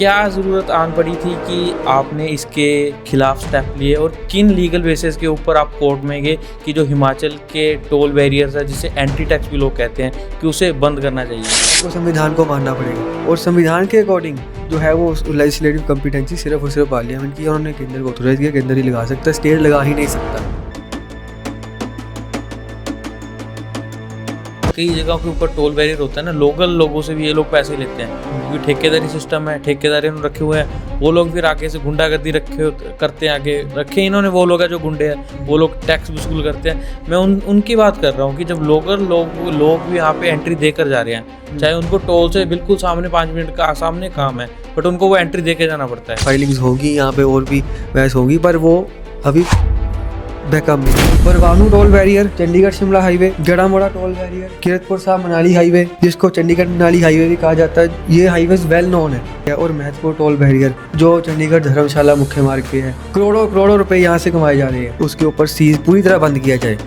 क्या ज़रूरत आन पड़ी थी कि आपने इसके खिलाफ स्टेप लिए और किन लीगल बेसिस के ऊपर आप कोर्ट में गए कि जो हिमाचल के टोल बैरियर्स है जिसे एंटी टैक्स भी लोग कहते हैं कि उसे बंद करना चाहिए? तो संविधान को मानना पड़ेगा और संविधान के अकॉर्डिंग जो है वो लेजिस्लेटिव कॉम्पिटेंसी सिर्फ और सिर्फ पार्लियामेंट की, उन्होंने केंद्र को ऑथोराइज किया, केंद्र ही लगा सकता है, स्टेट लगा ही नहीं सकता। कई जगहों के ऊपर टोल बैरियर होता है ना, लोकल लोगों से भी ये लोग पैसे लेते हैं क्योंकि ठेकेदारी सिस्टम है, ठेकेदारी उन्होंने रखे हुए हैं। वो लोग फिर आगे से गुंडागर्दी करते हैं, आगे रखे इन्होंने वो लोग हैं जो गुंडे हैं, वो लोग टैक्स वसूल करते हैं। मैं उनकी बात कर रहा हूँ कि जब लोकल लोग भी यहाँ पे एंट्री देकर जा रहे हैं, चाहे उनको टोल से बिल्कुल सामने 5 मिनट का सामने काम है, बट उनको वो एंट्री दे के जाना पड़ता है। फाइलिंग्स होगी यहाँ पे और भी बहस होगी, पर वो अभी बैकअप में। Parwanoo toll barrier, Chandigarh Shimla highway, Jadamoda toll barrier, Kiratpur Sahib Manali highway, जिसको चंडीगढ़ मनाली हाईवे भी कहा जाता है, ये हाईवेज वेल नोन है। और महत्वपूर्ण टोल बैरियर जो चंडीगढ़ धर्मशाला मुख्य मार्ग पे है, करोड़ों रुपए यहाँ से कमाए जा रहे हैं, उसके ऊपर सीज पूरी तरह बंद किया जाए,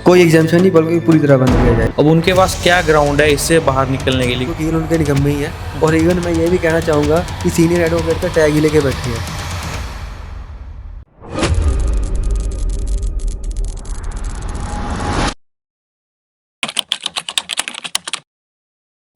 कोई एग्जाम्पशन नहीं बल्कि पूरी तरह बंद किया जाए। अब उनके पास क्या ग्राउंड है इससे बाहर निकलने के लिए? वकील उनके निगम में ही है। और इवन मैं ये भी कहना चाहूँगा कि सीनियर एडवोकेट का टैग ही लेके बैठे हैं।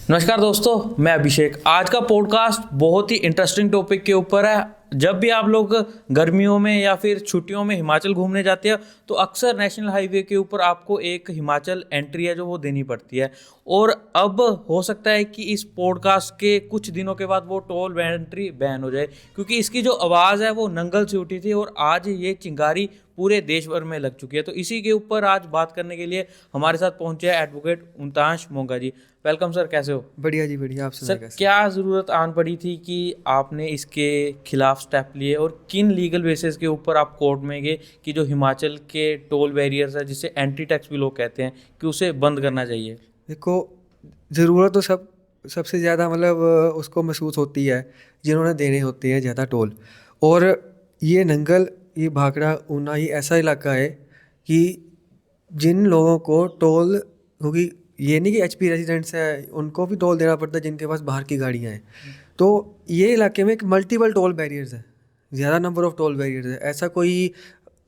नमस्कार दोस्तों, मैं अभिषेक। आज का पॉडकास्ट बहुत ही इंटरेस्टिंग टॉपिक के ऊपर है। जब भी आप लोग गर्मियों में या फिर छुट्टियों में हिमाचल घूमने जाते हैं तो अक्सर नेशनल हाईवे के ऊपर आपको एक हिमाचल एंट्री है जो वो देनी पड़ती है। और अब हो सकता है कि इस पॉडकास्ट के कुछ दिनों के बाद वो टोल एंट्री बैन हो जाए, क्योंकि इसकी जो आवाज़ है वो नंगल से उठी थी और आज ये चिंगारी पूरे देश भर में लग चुकी है। तो इसी के ऊपर आज बात करने के लिए हमारे साथ पहुंचे हैं एडवोकेट उमतांश मोंगा जी। वेलकम सर, कैसे हो? बढ़िया जी बढ़िया। आप सर, क्या ज़रूरत आन पड़ी थी कि आपने इसके खिलाफ स्टेप लिए और किन लीगल बेसिस के ऊपर आप कोर्ट में गए कि जो हिमाचल के टोल बैरियर्स है जिसे एंटी टैक्स भी लोग कहते हैं कि उसे बंद करना चाहिए? देखो, ज़रूरत तो सबसे ज़्यादा मतलब उसको महसूस होती है जिन्होंने देने होते हैं ज़्यादा टोल। और ये नंगल, ये भाखड़ा, ऊना, ये ऐसा इलाका है कि जिन लोगों को टोल, क्योंकि ये नहीं कि एचपी रेजिडेंट्स हैं उनको भी टोल देना पड़ता है जिनके पास बाहर की गाड़ियाँ हैं, तो ये इलाके में एक मल्टीपल टोल बैरियर्स है, ज़्यादा नंबर ऑफ टोल बैरियर्स है। ऐसा कोई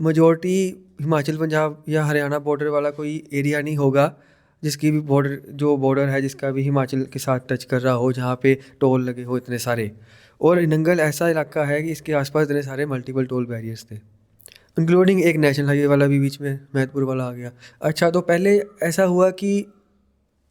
मेजॉरिटी हिमाचल पंजाब या हरियाणा बॉर्डर वाला कोई एरिया नहीं होगा जिसकी भी बॉर्डर है जिसका भी हिमाचल के साथ टच कर रहा हो, जहाँ पे टोल लगे हो इतने सारे। और नंगल ऐसा इलाका है कि इसके आसपास इतने सारे मल्टीपल टोल बैरियर्स थे, इंक्लूडिंग एक नेशनल हाईवे वाला भी बीच में महतपुर वाला आ गया। अच्छा, तो पहले ऐसा हुआ कि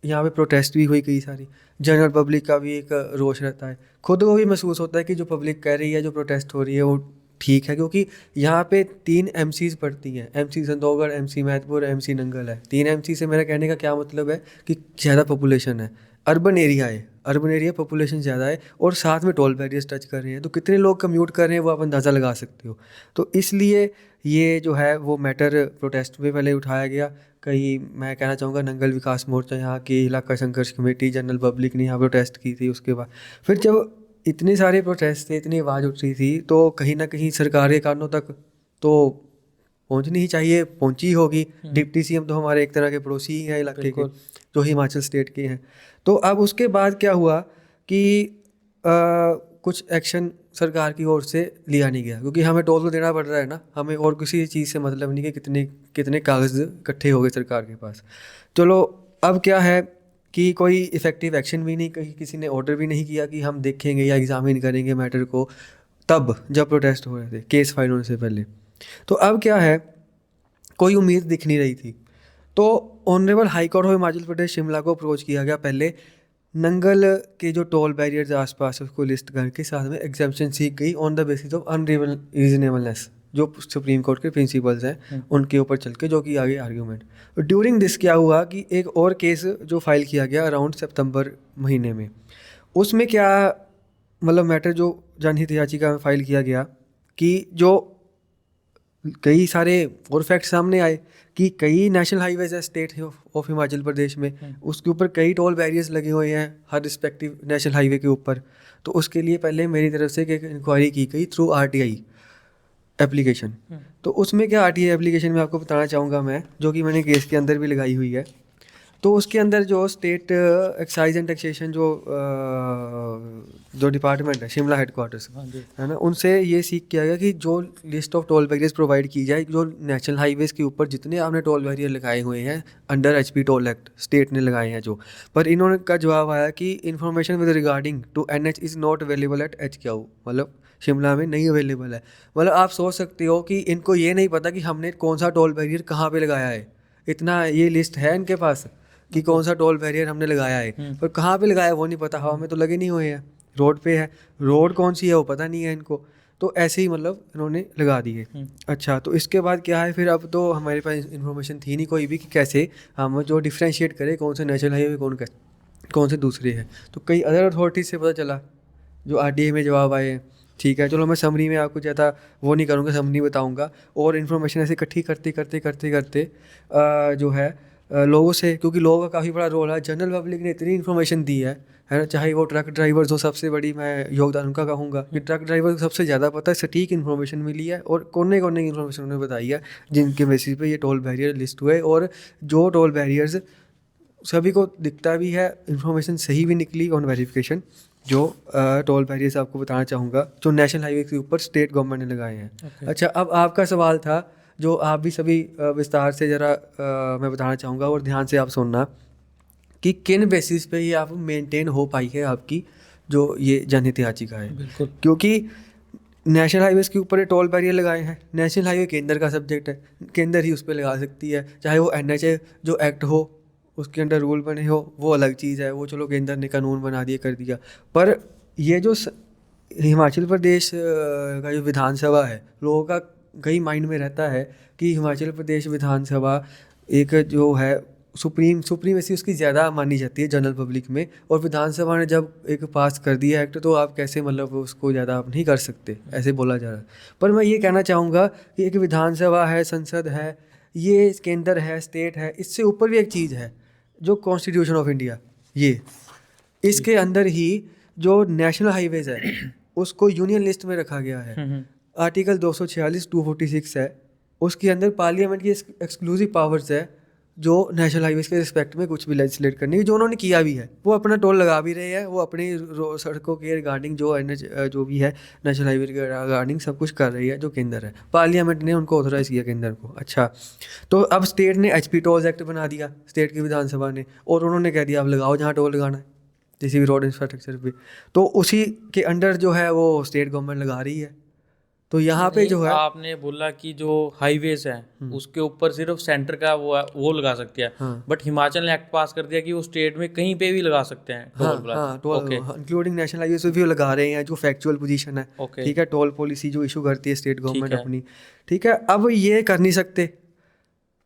यहाँ पे प्रोटेस्ट भी हुई कई सारी, जनरल पब्लिक का भी एक रोष रहता है, खुद को भी महसूस होता है कि जो पब्लिक कह रही है, जो प्रोटेस्ट हो रही है वो ठीक है, क्योंकि यहाँ पे 3 एमसीज पड़ती हैं, MC संतोगढ़, MC Mahatpur, MC Nangal है। 3 एमसी से मेरा कहने का क्या मतलब है कि ज़्यादा पॉपुलेशन है, अर्बन एरिया है, अर्बन एरिया पॉपुलेशन ज़्यादा है और साथ में टोल बैरियर्स टच कर रहे हैं, तो कितने लोग कम्यूट कर रहे हैं वो आप अंदाज़ा लगा सकते हो। तो इसलिए ये जो है वो मैटर प्रोटेस्ट में पहले उठाया गया। कहीं मैं कहना चाहूँगा नंगल विकास मोर्चा, यहाँ की इलाका संघर्ष कमेटी, जनरल पब्लिक ने यहाँ प्रोटेस्ट की थी। उसके बाद फिर जब इतने सारे प्रोटेस्ट थे, इतनी आवाज़ उठ रही थी, तो कहीं ना कहीं सरकार के कानों तक तो पहुँचनी ही चाहिए, पहुँची होगी। डिप्टी सीएम तो हमारे एक तरह के पड़ोसी ही हैं इलाके के, जो हिमाचल स्टेट के हैं। तो अब उसके बाद क्या हुआ कि कुछ एक्शन सरकार की ओर से लिया नहीं गया, क्योंकि हमें टोल तो देना पड़ रहा है ना, हमें और किसी चीज़ से मतलब नहीं कि कितने कागज़ इकट्ठे हो गए सरकार के पास। चलो, अब क्या है कि कोई इफ़ेक्टिव एक्शन भी नहीं, कहीं किसी ने ऑर्डर भी नहीं किया कि हम देखेंगे या एग्जामिन करेंगे मैटर को, तब जब प्रोटेस्ट हो रहे थे केस फाइल होने से पहले। तो अब क्या है, कोई उम्मीद दिख नहीं रही थी, तो honourable high court of Himachal Pradesh Shimla को अप्रोच किया गया। पहले नंगल के जो टोल बैरियर्स आसपास उसको लिस्ट करके साथ में एग्जाम्पशन सीख गई ऑन द बेसिस ऑफ अनरीजनेबलनेस, जो सुप्रीम कोर्ट के प्रिंसिपल्स हैं उनके ऊपर चल के, जो कि आगे आर्ग्यूमेंट। ड्यूरिंग दिस क्या हुआ कि एक और केस जो फाइल किया गया अराउंड सितंबर महीने में, उसमें क्या मतलब मैटर जो जनहित याचिका में फाइल किया गया कि जो कई सारे और फैक्ट सामने आए कि कई नेशनल हाईवेज है स्टेट ऑफ हिमाचल प्रदेश में, उसके ऊपर कई टोल बैरियर्स लगे हुए हैं हर रिस्पेक्टिव नेशनल हाईवे के ऊपर। तो उसके लिए पहले मेरी तरफ से एक इंक्वायरी की गई थ्रू आरटीआई एप्लीकेशन। तो उसमें क्या, आरटीआई एप्लीकेशन में आपको बताना चाहूँगा मैं, जो कि मैंने केस के अंदर भी लगाई हुई है, तो उसके अंदर जो स्टेट एक्साइज एंड टैक्सेशन जो डिपार्टमेंट है शिमला हेडक्वार्टर्स, हाँ जी। है ना, उनसे ये सीख किया गया कि जो list of toll barriers provide की जाए, जो नेशनल हाईवेज़ के ऊपर जितने आपने टोल बैरियर लगाए हुए हैं under HP toll act, state ने लगाए हैं जो, पर इन्होंने का जवाब आया कि information with regarding to NH is not available at HQ, मतलब शिमला में नहीं अवेलेबल है। मतलब आप सोच सकते हो कि इनको ये नहीं पता कि हमने कौन सा टोल बैरियर कहाँ पे लगाया है। इतना ये लिस्ट है इनके पास कि कौन सा टोल बैरियर हमने लगाया है, पर कहाँ पे लगाया वो नहीं पता। हवा में तो लगे नहीं हुए हैं, रोड पे है, रोड कौन सी है वो पता नहीं है इनको। तो ऐसे ही मतलब इन्होंने लगा दिए। अच्छा, तो इसके बाद क्या है, फिर अब तो हमारे पास इन्फॉर्मेशन थी नहीं कोई भी कि कैसे हम जो डिफ्रेंशिएट करें कौन से नेशनल हाईवे कौन से दूसरे हैं। तो कई अदर अथॉरिटीज से पता चला, जो RDA में जवाब आए। ठीक है, चलो मैं समरी में आपको ज़्यादा वो नहीं करूँगा, समरी बताऊँगा। और इन्फॉर्मेशन ऐसे इकट्ठी करते करते करते करते जो है लोगों से, क्योंकि लोगों का काफ़ी बड़ा रोल है, जनरल पब्लिक ने इतनी इन्फॉर्मेशन दी है ना, चाहे वो ट्रक ड्राइवर्स हो, सबसे बड़ी मैं योगदान उनका कहूँगा कि ट्रक ड्राइवर को सबसे ज़्यादा पता है, सटीक इन्फॉर्मेशन मिली है और कोने कोने की इन्फॉर्मेशन उन्होंने बताई है, जिनके बेसिस पे ये टोल बैरियर लिस्ट हुए। और जो टोल बैरियर्स सभी को दिखता भी है, इन्फॉर्मेशन सही भी निकली ऑन वेरिफिकेशन। जो टोल बैरियर्स आपको बताना चाहूँगा जो नेशनल हाईवे के ऊपर स्टेट गवर्नमेंट ने लगाए हैं। अच्छा, अब आपका सवाल था जो आप भी सभी विस्तार से ज़रा मैं बताना चाहूँगा और ध्यान से आप सुनना कि किन बेसिस पे ये आप मेंटेन हो पाई है आपकी जो ये जनहित याचिका है। बिल्कुल। क्योंकि नेशनल हाईवेज़ के ऊपर ये टोल बैरियर लगाए हैं, नेशनल हाईवे केंद्र का सब्जेक्ट है, केंद्र ही उस पर लगा सकती है, चाहे वो NHA जो एक्ट हो उसके अंडर रूल बने हो वो अलग चीज़ है, वो चलो केंद्र ने कानून बना दिया कर दिया। पर ये जो हिमाचल प्रदेश का जो विधानसभा है, लोगों का कई माइंड में रहता है कि हिमाचल प्रदेश विधानसभा एक जो है सुप्रीमेसी उसकी ज़्यादा मानी जाती है जनरल पब्लिक में, और विधानसभा ने जब एक पास कर दिया एक्ट तो आप कैसे मतलब उसको ज़्यादा आप नहीं कर सकते, ऐसे बोला जा रहा है। पर मैं ये कहना चाहूँगा कि एक विधानसभा है, संसद है, ये केंद्र है, स्टेट है, इससे ऊपर भी एक चीज़ है जो कॉन्स्टिट्यूशन ऑफ इंडिया, ये इसके अंदर ही जो नेशनल हाईवेज है उसको यूनियन लिस्ट में रखा गया है। आर्टिकल 246 246 है, उसके अंदर पार्लियामेंट की एक्सक्लूसिव पावर्स है जो नेशनल हाईवेज के रिस्पेक्ट में कुछ भी लेजिस्लेट करने की, जो उन्होंने किया भी है। वो अपना टोल लगा भी रहे हैं, वो अपनी सड़कों के रिगार्डिंग जो NH जो भी है नेशनल हाईवे के रिगार्डिंग सब कुछ कर रही है जो केंद्र है, पार्लियामेंट ने उनको ऑथोराइज किया केंद्र को। अच्छा, तो अब स्टेट ने HP टोल्स एक्ट बना दिया स्टेट की विधानसभा ने, और उन्होंने कह दिया अब लगाओ जहाँ टोल लगाना है किसी भी रोड इंफ्रास्ट्रक्चर पे, तो उसी के अंडर जो है वो स्टेट गवर्नमेंट लगा रही है। तो यहाँ पे जो है आपने बोला कि जो हाईवेज हैं उसके ऊपर सिर्फ सेंटर का वो लगा सकते हैं, बट हिमाचल ने एक्ट पास कर दिया कि वो स्टेट में कहीं पे भी लगा सकते हैं toll plaza. Toll including national highway भी लगा रहे हैं, जो फैक्चुअल पोजीशन है। ठीक है, टोल पॉलिसी जो इशू करती है स्टेट गवर्नमेंट अपनी। ठीक है, अब ये कर नहीं सकते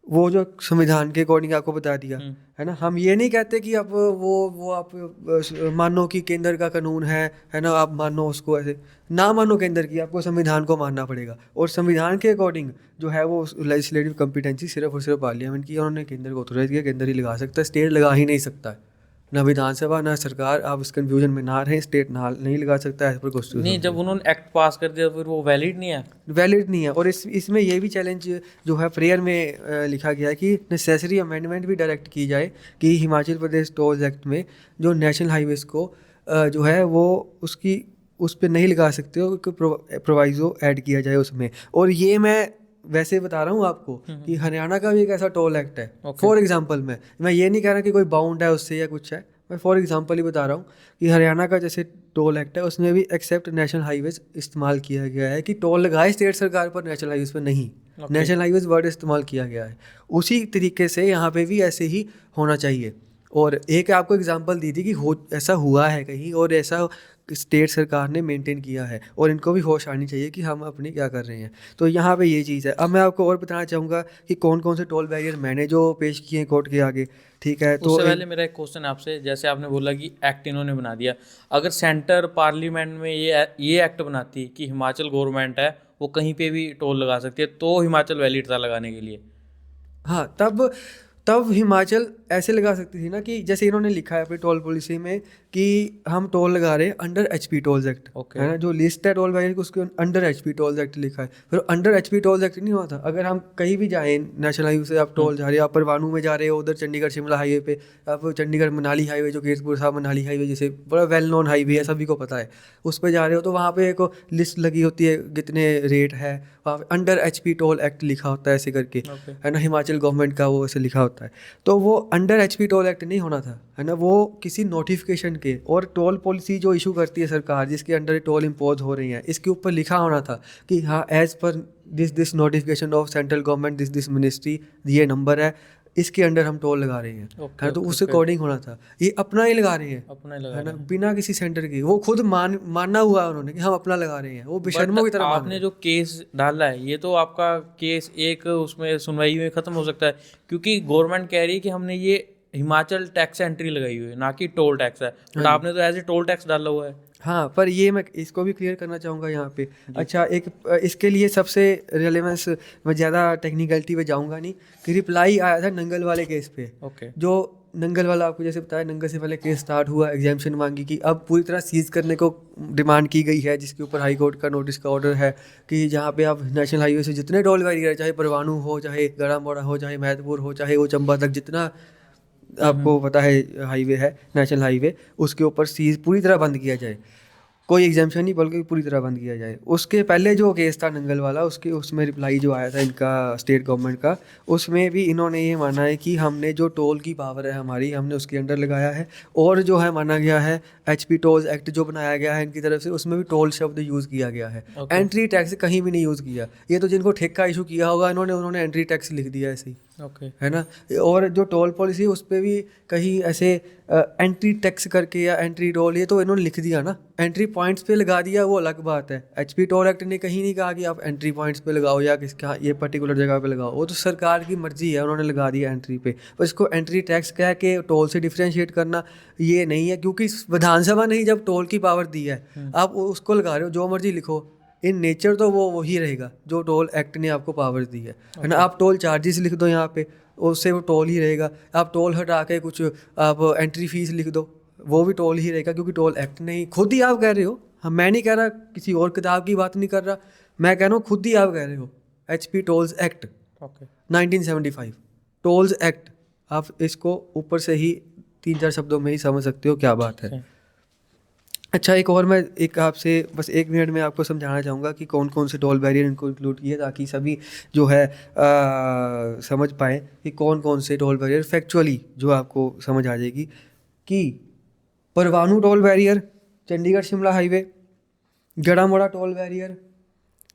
वो जो संविधान के अकॉर्डिंग आपको बता दिया है ना। हम ये नहीं कहते कि अब वो आप मानो कि केंद्र का कानून है ना, आप मानो उसको, ऐसे ना मानो केंद्र की, आपको संविधान को मानना पड़ेगा। और संविधान के अकॉर्डिंग जो है वो लेजिस्लेटिव कॉम्पिटेंसी सिर्फ और सिर्फ पार्लियामेंट की, उन्होंने केंद्र को ऑथोराइज किया, केंद्र ही लगा सकता है, स्टेट लगा ही नहीं सकता है, ना विधानसभा ना सरकार। आप इस कंफ्यूजन में ना रहें, स्टेट ना नहीं लगा सकता है पर कॉन्स्टिट्यूशन नहीं, जब उन्होंने एक्ट पास कर दिया फिर वो वैलिड नहीं है, वैलिड नहीं है। और इसमें ये भी चैलेंज जो है प्रेयर में लिखा गया है कि नेसेसरी अमेंडमेंट भी डायरेक्ट की जाए कि हिमाचल प्रदेश टोल्स एक्ट में जो नेशनल हाईवेज को जो है वो उसकी उस पर नहीं लगा सकते हो, प्रोवाइजो ऐड किया जाए उसमें। और ये मैं वैसे बता रहा हूँ आपको कि हरियाणा का भी एक ऐसा टोल एक्ट है। फॉर एग्जांपल मैं ये नहीं कह रहा कि कोई बाउंड है उससे या कुछ है, मैं फॉर एग्जांपल ही बता रहा हूँ कि हरियाणा का जैसे टोल एक्ट है उसमें भी एक्सेप्ट नेशनल हाईवेज इस्तेमाल किया गया है कि टोल लगाए स्टेट सरकार पर, नेशनल हाईवेज पर नहीं। नेशनल हाईवेज वर्ड इस्तेमाल किया गया है। उसी तरीके से यहाँ पे भी ऐसे ही होना चाहिए। और एक आपको एग्जांपल दी थी कि ऐसा हुआ है कहीं और ऐसा स्टेट सरकार ने मेंटेन किया है, और इनको भी होश आनी चाहिए कि हम अपनी क्या कर रहे हैं। तो यहाँ पे ये चीज़ है। अब मैं आपको और बताना चाहूँगा कि कौन कौन से टोल बैरियर मैंने जो पेश किए हैं कोर्ट के आगे। ठीक है, तो उससे पहले मेरा एक क्वेश्चन आपसे, जैसे आपने बोला कि एक्ट इन्होंने बना दिया, अगर सेंटर पार्लियामेंट में ये एक्ट बनाती कि हिमाचल गवर्नमेंट है वो कहीं पे भी टोल लगा सकती है तो हिमाचल वैलिड था लगाने के लिए? हाँ, तब हिमाचल ऐसे लगा सकती थी ना कि जैसे इन्होंने लिखा है अपनी टोल पॉलिसी में कि हम टोल लगा रहे हैं under HP tolls act, Okay. है ना, जो लिस्ट है टोल बैरियर की उसके अंडर एचपी टोल्स एक्ट लिखा है। फिर अंडर एचपी टोल्स एक्ट नहीं हुआ था, अगर हम कहीं भी जाएं नेशनल हाईवे से आप टोल जा रहे हो, आप परवाणू में जा रहे हो, उधर चंडीगढ़ शिमला हाईवे पे, आप चंडीगढ़ मनाली हाईवे जो कीरतपुर साहब मनाली हाईवे जैसे बड़ा वेल नोन हाईवे है, सभी को पता है, उस पर जा रहे हो तो वहाँ पे एक लिस्ट लगी होती है कितने रेट है, वहाँ पे अंडर एचपी टोल एक्ट लिखा होता है ऐसे करके, Okay. है ना, हिमाचल गवर्नमेंट का वो ऐसे लिखा होता है। तो वो अंडर एचपी टोल एक्ट नहीं होना था, है ना, वो किसी नोटिफिकेशन के, और टोल पॉलिसी जो इशू करती है सरकार जिसके अंडर टोल इम्पोज हो रही हैं, इसके ऊपर लिखा होना था कि हाँ as per this notification of central government this ministry, ये नंबर है, इसके अंडर हम टोल लगा रहे हैं, Okay, है ना, तो okay, उस okay. अकॉर्डिंग होना था। ये अपना ही लगा रहे हैं, अपना ही लगा है ना, रहे हैं। बिना किसी सेंटर के, वो खुद मानना हुआ है उन्होंने कि हम अपना लगा रहे हैं, वो बेशर्मों की But तरह मान रहे आपने हैं। जो केस डाला है ये तो आपका केस एक उसमें सुनवाई में खत्म हो सकता है, क्योंकि गवर्नमेंट कह रही है कि हमने ये हिमाचल टैक्स एंट्री लगाई हुई है, ना कि टोल टैक्स है, बट आपने तो एज ए टोल टैक्स डाला हुआ है। हाँ, पर ये मैं इसको भी क्लियर करना चाहूँगा यहाँ पे। अच्छा, एक इसके लिए सबसे रेलेवेंस, मैं ज़्यादा टेक्निकलिटी पे जाऊँगा नहीं, कि रिप्लाई आया था नंगल वाले केस पे। ओके। जो नंगल वाला आपको जैसे बताया, नंगल से पहले केस स्टार्ट हुआ, एग्जाम्पशन मांगी कि अब पूरी तरह सीज करने को डिमांड की गई है, जिसके ऊपर हाई कोर्ट का नोटिस का ऑर्डर है कि जहाँ पे आप नेशनल हाईवे से जितने टोल बैरियर है, चाहे परवाणू हो, चाहे गड़ामोड़ा हो, चाहे मैदपुर हो, चाहे वो चंबा तक, जितना आपको पता है हाईवे है नेशनल हाईवे, उसके ऊपर सीज पूरी तरह बंद किया जाए, कोई एग्जाम्पशन नहीं बल्कि पूरी तरह बंद किया जाए। उसके पहले जो केस था नंगल वाला, उसके उसमें रिप्लाई जो आया था इनका स्टेट गवर्नमेंट का, उसमें भी इन्होंने ये माना है कि हमने जो टोल की पावर है हमारी, हमने उसके अंडर लगाया है, और जो है माना गया है एचपी टोल्स एक्ट जो बनाया गया है इनकी तरफ से, उसमें भी टोल शब्द यूज़ किया गया है। Okay. एंट्री टैक्स कहीं भी नहीं यूज़ किया। ये तो जिनको ठेका इशू किया होगा उन्होंने एंट्री टैक्स लिख दिया ऐसे ही, ओके। है ना। और जो टोल पॉलिसी है उस पर भी कहीं ऐसे एंट्री टैक्स करके या एंट्री टोल, ये तो इन्होंने लिख दिया ना, एंट्री पॉइंट्स पे लगा दिया, वो अलग बात है। एचपी टोल एक्ट ने कहीं नहीं कहा कि आप एंट्री पॉइंट्स पे लगाओ या किसका ये पर्टिकुलर जगह पे लगाओ, वो तो सरकार की मर्जी है, उन्होंने लगा दिया एंट्री पे। पर इसको एंट्री टैक्स कह के टोल से डिफ्रेंशिएट करना ये नहीं है, क्योंकि विधानसभा ने ही जब टोल की पावर दी है, आप उसको लगा रहे हो, जो मर्जी लिखो, इन नेचर तो वो वही रहेगा जो टोल एक्ट ने आपको पावर दी है ना। आप टोल चार्जेस लिख दो यहाँ पे, उससे वो टोल ही रहेगा। आप टोल हटा के कुछ आप एंट्री फीस लिख दो, वो भी टोल ही रहेगा, क्योंकि टोल एक्ट नहीं, खुद ही आप कह रहे हो। हम, मैं नहीं कह रहा, किसी और किताब की बात नहीं कर रहा, मैं कह रहा हूँ खुद ही आप कह रहे हो, HP tolls act okay. 1975 tolls act. आप इसको ऊपर से ही 3-4 शब्दों में ही समझ सकते हो क्या बात है। अच्छा, एक और मैं आपसे बस 1 मिनट में आपको समझाना चाहूँगा कि कौन कौन से टोल बैरियर इनको इंक्लूड किए, ताकि सभी जो है समझ पाएँ कि कौन कौन से टोल बैरियर फैक्चुअली जो आपको समझ आ जाएगी। कि Parwanoo toll barrier, Chandigarh Shimla highway, Garamora toll barrier,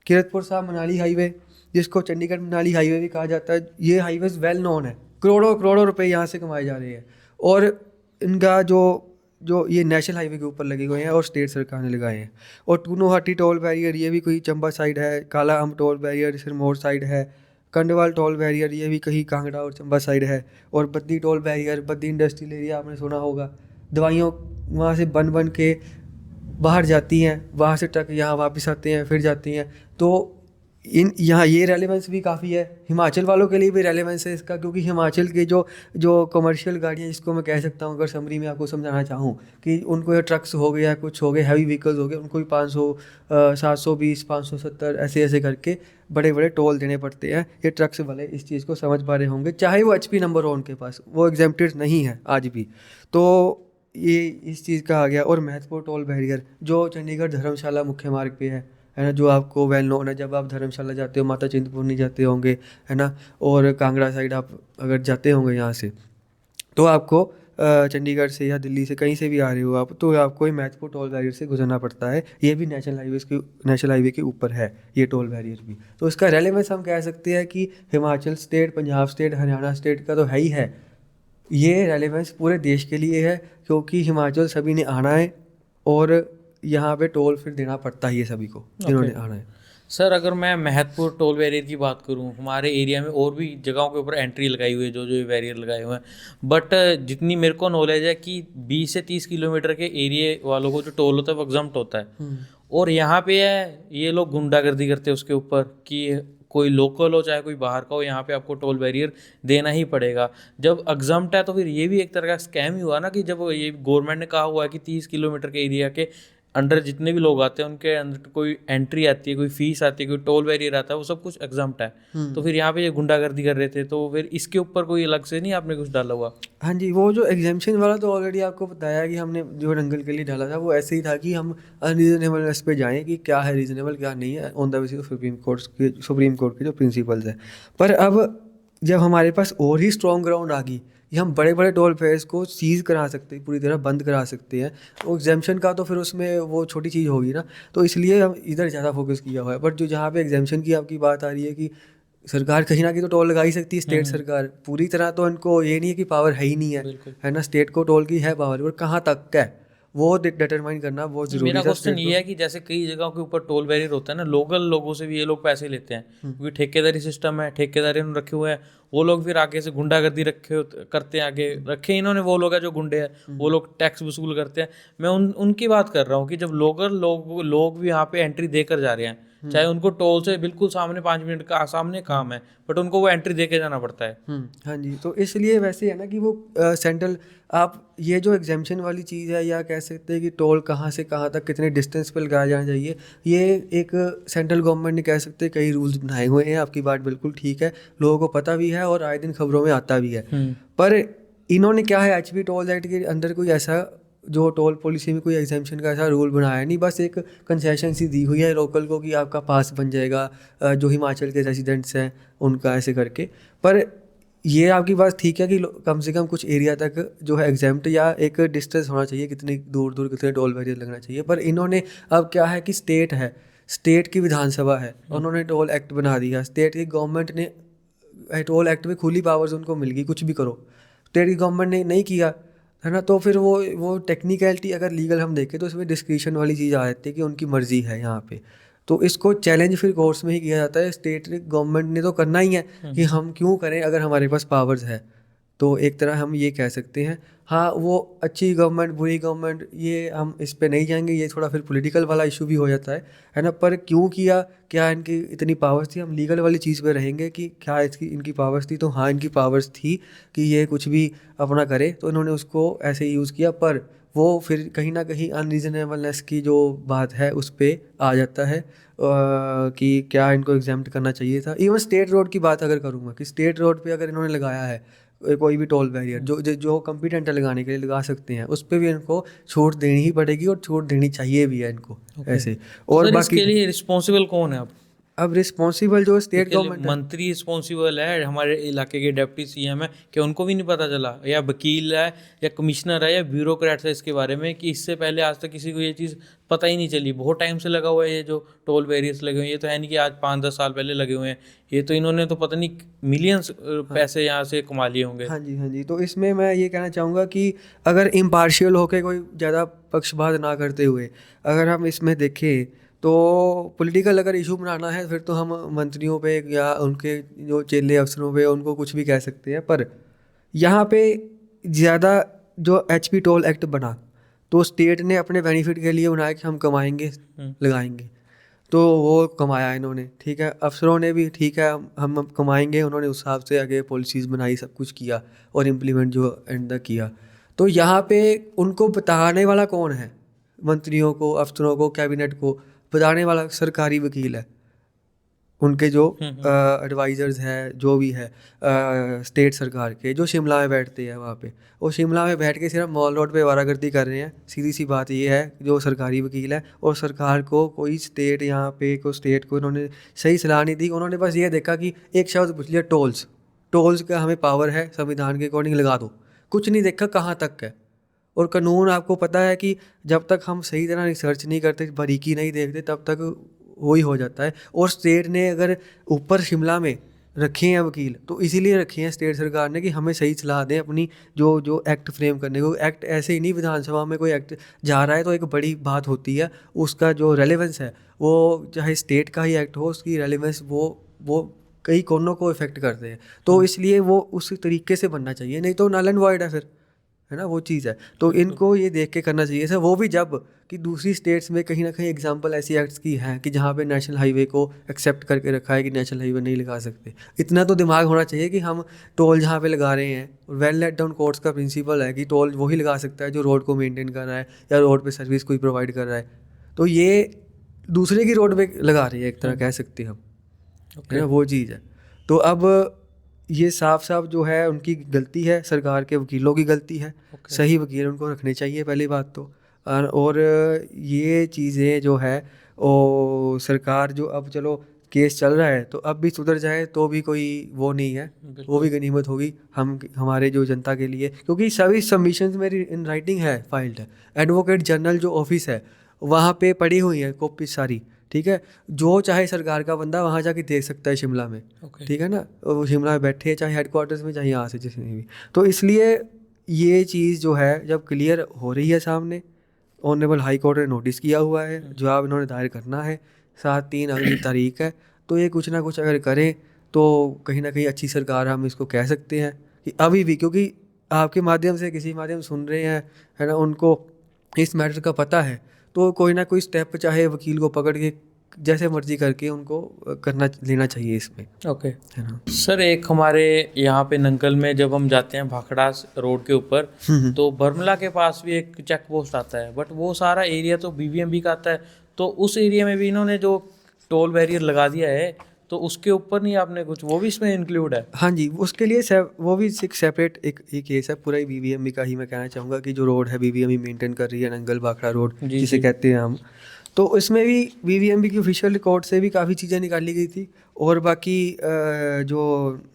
Kiratpur Sahib Manali highway, जिसको चंडीगढ़ मनाली हाईवे भी कहा जाता है, ये हाईवेज वेल नोन है, करोड़ों करोड़ों रुपए यहाँ से कमाए जा रहे हैं। और इनका जो ये नेशनल हाईवे के ऊपर लगे हुए हैं और स्टेट सरकार ने लगाए हैं। और टूनोहाटी टोल बैरियर, ये भी कोई चंबा साइड है। काला अम टोल बैरियर सिरमौर साइड है। कंडवाल टोल बैरियर, ये भी कहीं कांगड़ा और चंबा साइड है। और Baddi toll barrier, Baddi industrial area आपने सुना होगा, दवाइयों वहाँ से बन के बाहर जाती हैं, वहाँ से ट्रक यहाँ वापस आते हैं, फिर जाती हैं। तो यहाँ ये रेलेवेंस भी काफ़ी है। हिमाचल वालों के लिए भी रेलेवेंस है इसका, क्योंकि हिमाचल के जो कमर्शियल गाड़ियाँ, जिसको मैं कह सकता हूँ अगर समरी में आपको समझाना चाहूँ, कि उनको ये ट्रक्स हो गया, कुछ हो गए, हैवी व्हीकल्स हो गए, उनको भी 500 720 570 ऐसे करके बड़े बड़े टोल देने पड़ते हैं। ये ट्रक्स वाले इस चीज़ को समझ पा रहे होंगे, चाहे वो HP नंबर हो उनके पास, वो एग्जेम्प्टेड नहीं है आज भी। तो ये इस चीज़ का आ गया। और महत्वपूर्ण टोल बैरियर जो चंडीगढ़ धर्मशाला मुख्य मार्ग पे है ना, जो आपको वेल नोन है। जब आप धर्मशाला जाते हो, माता चिंतपूर्णी जाते होंगे, है ना, और कांगड़ा साइड आप अगर जाते होंगे यहाँ से, तो आपको चंडीगढ़ से या दिल्ली से कहीं से भी आ रहे हो आप, तो आपको ये महत्वपूर्ण टोल बैरियर से गुजरना पड़ता है। ये भी नेशनल हाईवे के ऊपर है ये टोल बैरियर भी। तो इसका रेलेवेंस हम कह सकते हैं कि Himachal state, Punjab state, Haryana state का तो है ही है। ये रेलेवेंस पूरे देश के लिए है, क्योंकि हिमाचल सभी ने आना है और यहाँ पे टोल फिर देना पड़ता ही है सभी को जिन्होंने आना है। सर, अगर मैं महत्वपूर्ण टोल बैरियर की बात करूं, हमारे एरिया में और भी जगहों के ऊपर एंट्री लगाई हुई है, जो ये बैरियर लगाए हुए हैं, बट जितनी मेरे को नॉलेज है कि 20 से 30 किलोमीटर के एरिया वालों को जो टोल होता है वो एग्जम्प्ट होता है। और यहाँ पे है ये लोग गुंडागर्दी करते हैं उसके ऊपर, कि कोई लोकल हो चाहे कोई बाहर का हो, यहाँ पे आपको टोल बैरियर देना ही पड़ेगा। जब एग्जम्प्ट है तो फिर ये भी एक तरह का स्कैम ही हुआ ना, कि जब ये गवर्नमेंट ने कहा हुआ है कि 30 किलोमीटर के एरिया के अंडर जितने भी लोग आते हैं उनके अंदर कोई एंट्री आती है, कोई फीस आती है, कोई टोल बैरियर आता है, वो सब कुछ एग्जम्प्ट है। तो फिर यहाँ पे ये गुंडागर्दी कर रहे थे, तो फिर इसके ऊपर कोई अलग से नहीं आपने कुछ डाला हुआ? हाँ जी, वो जो एग्जाम्पशन वाला तो ऑलरेडी आपको बताया कि हमने जो नंगल के लिए डाला था वो ऐसे ही था कि हम अनरीजनेबलनेस पे जाएं कि क्या है रीजनेबल क्या नहीं है, on the basis of supreme court के जो प्रिंसिपल्स हैं। पर अब जब हमारे पास और ही स्ट्रॉन्ग ग्राउंड आ गई कि हम बड़े बड़े टोल फेयर्स को सीज़ करा सकते हैं, पूरी तरह बंद करा सकते हैं, तो एग्जाम्पशन का तो फिर उसमें वो छोटी चीज़ होगी ना, तो इसलिए हम इधर ज़्यादा फोकस किया हुआ है। बट जो जहाँ पे एग्जाम्पशन की आपकी बात आ रही है कि सरकार कहीं ना कहीं तो टोल लगा ही सकती है, स्टेट सरकार पूरी तरह तो इनको ये नहीं है कि पावर है ही नहीं है ना, स्टेट को टोल की है पावर, और कहाँ तक है वो डिटरमाइन करना बहुत जरूरी है। मेरा क्वेश्चन ये है कि जैसे कई जगहों के ऊपर टोल बैरियर होता है ना, लोकल लोगों से भी ये लोग पैसे लेते हैं, क्योंकि ठेकेदारी सिस्टम है, ठेकेदारी उन्होंने रखे हुए हैं, वो लोग फिर आगे से गुंडागर्दी करते हैं, आगे रखे इन्होंने वो लोग हैं जो गुंडे हैं, वो लोग टैक्स वसूल करते हैं। मैं उनकी बात कर रहा हूँ कि जब लोकल लोग भी यहाँ पे एंट्री देकर जा रहे हैं, चाहे उनको टोल से बिल्कुल सामने 5 मिनट का सामने काम है, बट उनको वो एंट्री दे के जाना पड़ता है। हाँ जी, तो इसलिए वैसे है ना कि वो सेंट्रल, आप ये जो एग्जाम्पशन वाली चीज़ है, या कह सकते हैं कि टोल कहाँ से कहाँ तक कितने डिस्टेंस पर लगाया जाना चाहिए, ये एक सेंट्रल गवर्नमेंट ने कह सकते हैं कई रूल्स बनाए हुए हैं। आपकी बात बिल्कुल ठीक है, लोगों को पता भी है और आए दिन खबरों में आता भी है। पर इन्होंने क्या है, एचपी टोल एक्ट के अंदर कोई ऐसा जो टोल पॉलिसी में कोई एग्जाम्पशन का ऐसा रूल बनाया नहीं, बस एक कंसेशन सी दी हुई है लोकल को कि आपका पास बन जाएगा जो हिमाचल के रेजिडेंट्स हैं उनका, ऐसे करके। पर ये आपकी बात ठीक है कि कम से कम कुछ एरिया तक जो है एग्जाम्प्ट या एक डिस्टेंस होना चाहिए, कितनी दूर दूर कितने टोल बैरियर लगना चाहिए। पर इन्होंने अब क्या है कि स्टेट है, स्टेट की विधानसभा है, उन्होंने टोल एक्ट बना दिया, स्टेट की गवर्नमेंट ने टोल एक्ट में खुली पावर्स उनको मिल गई, कुछ भी करो। स्टेट की गवर्नमेंट ने नहीं किया, है ना, तो फिर वो टेक्निकलिटी अगर लीगल हम देखें तो इसमें डिस्क्रिशन वाली चीज़ आ जाती है कि उनकी मर्जी है यहाँ पे। तो इसको चैलेंज फिर कोर्ट्स में ही किया जाता है, स्टेट गवर्नमेंट ने तो करना ही है कि हम क्यों करें अगर हमारे पास पावर्स है। तो एक तरह हम ये कह सकते हैं। हाँ, वो अच्छी गवर्नमेंट बुरी गवर्नमेंट ये हम इस पे नहीं जाएंगे, ये थोड़ा फिर पॉलिटिकल वाला इशू भी हो जाता है ना। पर क्यों किया, क्या इनकी इतनी पावर्स थी, हम लीगल वाली चीज़ पे रहेंगे कि क्या इनकी पावर्स थी। तो हाँ, इनकी पावर्स थी कि ये कुछ भी अपना करे, तो इन्होंने उसको ऐसे ही यूज़ किया। पर वो फिर कहीं ना कहीं अनरीजनेबलनेस की जो बात है उस पर आ जाता है कि क्या इनको एग्जाम्प्ट करना चाहिए था। इवन स्टेट रोड की बात अगर करूँगा कि स्टेट रोड पे अगर इन्होंने लगाया है कोई भी टोल बैरियर, जो कॉम्पिटेंट है लगाने के लिए लगा सकते हैं, उस पर भी इनको छूट देनी ही पड़ेगी और छूट देनी चाहिए भी है इनको। ऐसे और बाकी इसके लिए रिस्पॉन्सिबल कौन है? अब रिस्पॉन्सिबल जो स्टेट गवर्नमेंट, मंत्री रिस्पॉन्सिबल है, हमारे इलाके के डिप्टी सीएम है, कि उनको भी नहीं पता चला, या वकील है या कमिश्नर है या ब्यूरोक्रेट्स है इसके बारे में, कि इससे पहले आज तक किसी को ये चीज़ पता ही नहीं चली। बहुत टाइम से लगा हुआ है ये जो टोल बैरियर्स लगे हुए हैं, ये तो है नहीं कि आज 5-10 साल पहले लगे हुए हैं, ये तो इन्होंने तो पता नहीं मिलियंस पैसे यहाँ से कमा लिए होंगे। हाँ जी, हाँ जी। तो इसमें मैं ये कहना चाहूँगा कि अगर इम्पार्शियल होकर कोई ज़्यादा पक्षपात ना करते हुए अगर हम इसमें देखें, तो पॉलिटिकल अगर इशू बनाना है फिर तो हम मंत्रियों पे या उनके जो चेले अफसरों पे उनको कुछ भी कह सकते हैं। पर यहाँ पे ज़्यादा जो एचपी टोल एक्ट बना तो स्टेट ने अपने बेनिफिट के लिए बनाया कि हम कमाएंगे लगाएंगे, तो वो कमाया इन्होंने, ठीक है। अफसरों ने भी ठीक है हम कमाएंगे, उन्होंने उस हिसाब से आगे पॉलिसीज़ बनाई, सब कुछ किया और इम्प्लीमेंट जो एंड तक किया। तो यहाँ पे उनको बताने वाला कौन है? मंत्रियों को, अफसरों को, कैबिनेट को बताने वाला सरकारी वकील है, उनके जो एडवाइज़र्स हैं जो भी है स्टेट सरकार के, जो शिमला में बैठते हैं वहाँ पे। वो शिमला में बैठ के सिर्फ मॉल रोड पे वारागर्दी कर रहे हैं। सीधी सी बात ये है, जो सरकारी वकील है, और सरकार को कोई स्टेट यहाँ पे को स्टेट को इन्होंने सही सलाह नहीं दी। उन्होंने बस ये देखा कि एक शब्द पूछ लिया, टोल्स का हमें पावर है, संविधान के अकॉर्डिंग लगा दो। कुछ नहीं देखा कहाँ तक है। और कानून आपको पता है कि जब तक हम सही तरह रिसर्च नहीं करते, बारीकी नहीं देखते, तब तक वही हो जाता है। और स्टेट ने अगर ऊपर शिमला में रखे हैं वकील, तो इसीलिए रखे हैं स्टेट सरकार ने कि हमें सही सलाह दें अपनी जो एक्ट फ्रेम करने को। एक्ट ऐसे ही नहीं, विधानसभा में कोई एक्ट जा रहा है तो एक बड़ी बात होती है, उसका जो रेलेवेंस है वो चाहे स्टेट का ही एक्ट हो, उसकी रेलेवेंस वो कई कोनों को इफेक्ट करते हैं। तो इसलिए वो उस तरीके से बनना चाहिए, नहीं तो नल एंड वॉइड है फिर, है ना, वो चीज़ है। तो इनको ये देख के करना चाहिए सर, वो भी जब कि दूसरी स्टेट्स में कहीं ना कहीं एग्जांपल ऐसी एक्ट्स की हैं कि जहाँ पे नेशनल हाईवे को एक्सेप्ट करके रखा है कि नेशनल हाईवे नहीं लगा सकते। इतना तो दिमाग होना चाहिए कि हम टोल जहाँ पे लगा रहे हैं, वेल लेट डाउन कोर्ट्स का प्रिंसिपल है कि टोल वही लगा सकता है जो रोड को मेंटेन कर रहा है या रोड पे सर्विस कोई प्रोवाइड कर रहा है। तो ये दूसरे की रोड पे लगा रही है, एक तरह कह सकते हैं हम, है ना, वो चीज़ है। तो अब ये साफ साफ जो है उनकी गलती है, सरकार के वकीलों की गलती है। सही वकील उनको रखने चाहिए पहली बात तो। और ये चीज़ें जो है ओ सरकार जो अब चलो केस चल रहा है तो अब भी सुधर जाए तो भी कोई वो नहीं है, वो भी गनीमत होगी हम हमारे जो जनता के लिए, क्योंकि सभी सबमिशंस मेरी इन राइटिंग है, फाइल्ड है। एडवोकेट जनरल जो ऑफिस है वहाँ पे पड़ी हुई है कॉपी सारी, ठीक है। जो चाहे सरकार का बंदा वहाँ जाके देख सकता है शिमला में, ठीक है ना, वो शिमला में बैठे चाहे हेडक्वार्टर्स में चाहे यहाँ से जिसने भी। तो इसलिए ये चीज़ जो है जब क्लियर हो रही है सामने, ऑनरेबल हाई कोर्ट ने नोटिस किया हुआ है, जवाब इन्होंने दायर करना है, 7/3 अगली तारीख है। तो ये कुछ ना कुछ अगर करें तो कहीं ना कहीं अच्छी सरकार हम इसको कह सकते हैं कि अभी भी, क्योंकि आपके माध्यम से किसी माध्यम सुन रहे हैं, है ना, उनको इस मैटर का पता है, तो कोई ना कोई स्टेप चाहे वकील को पकड़ के जैसे मर्जी करके उनको करना लेना चाहिए इसमें, ओके। है ना। सर एक हमारे यहाँ पे नंगल में जब हम जाते हैं भाखड़ा रोड के ऊपर, तो बर्मला के पास भी एक चेक पोस्ट आता है, बट वो सारा एरिया तो बीबीएमबी का आता है। तो उस एरिया में भी इन्होंने जो टोल बैरियर लगा दिया है, तो उसके ऊपर नहीं आपने कुछ, वो भी इसमें इंक्लूड है? हाँ जी, उसके लिए वो भी एक सेपरेट एक केस है, पूरा ही बीबीएमबी का ही मैं कहना चाहूँगा कि जो रोड है बीबीएमबी मेंटेन कर रही है, नंगल भाखड़ा रोड जिसे कहते हैं हम। तो इसमें भी बीबीएमबी की ऑफिशियल रिकॉर्ड से भी काफ़ी चीज़ें निकाली गई थी। और बाकी जो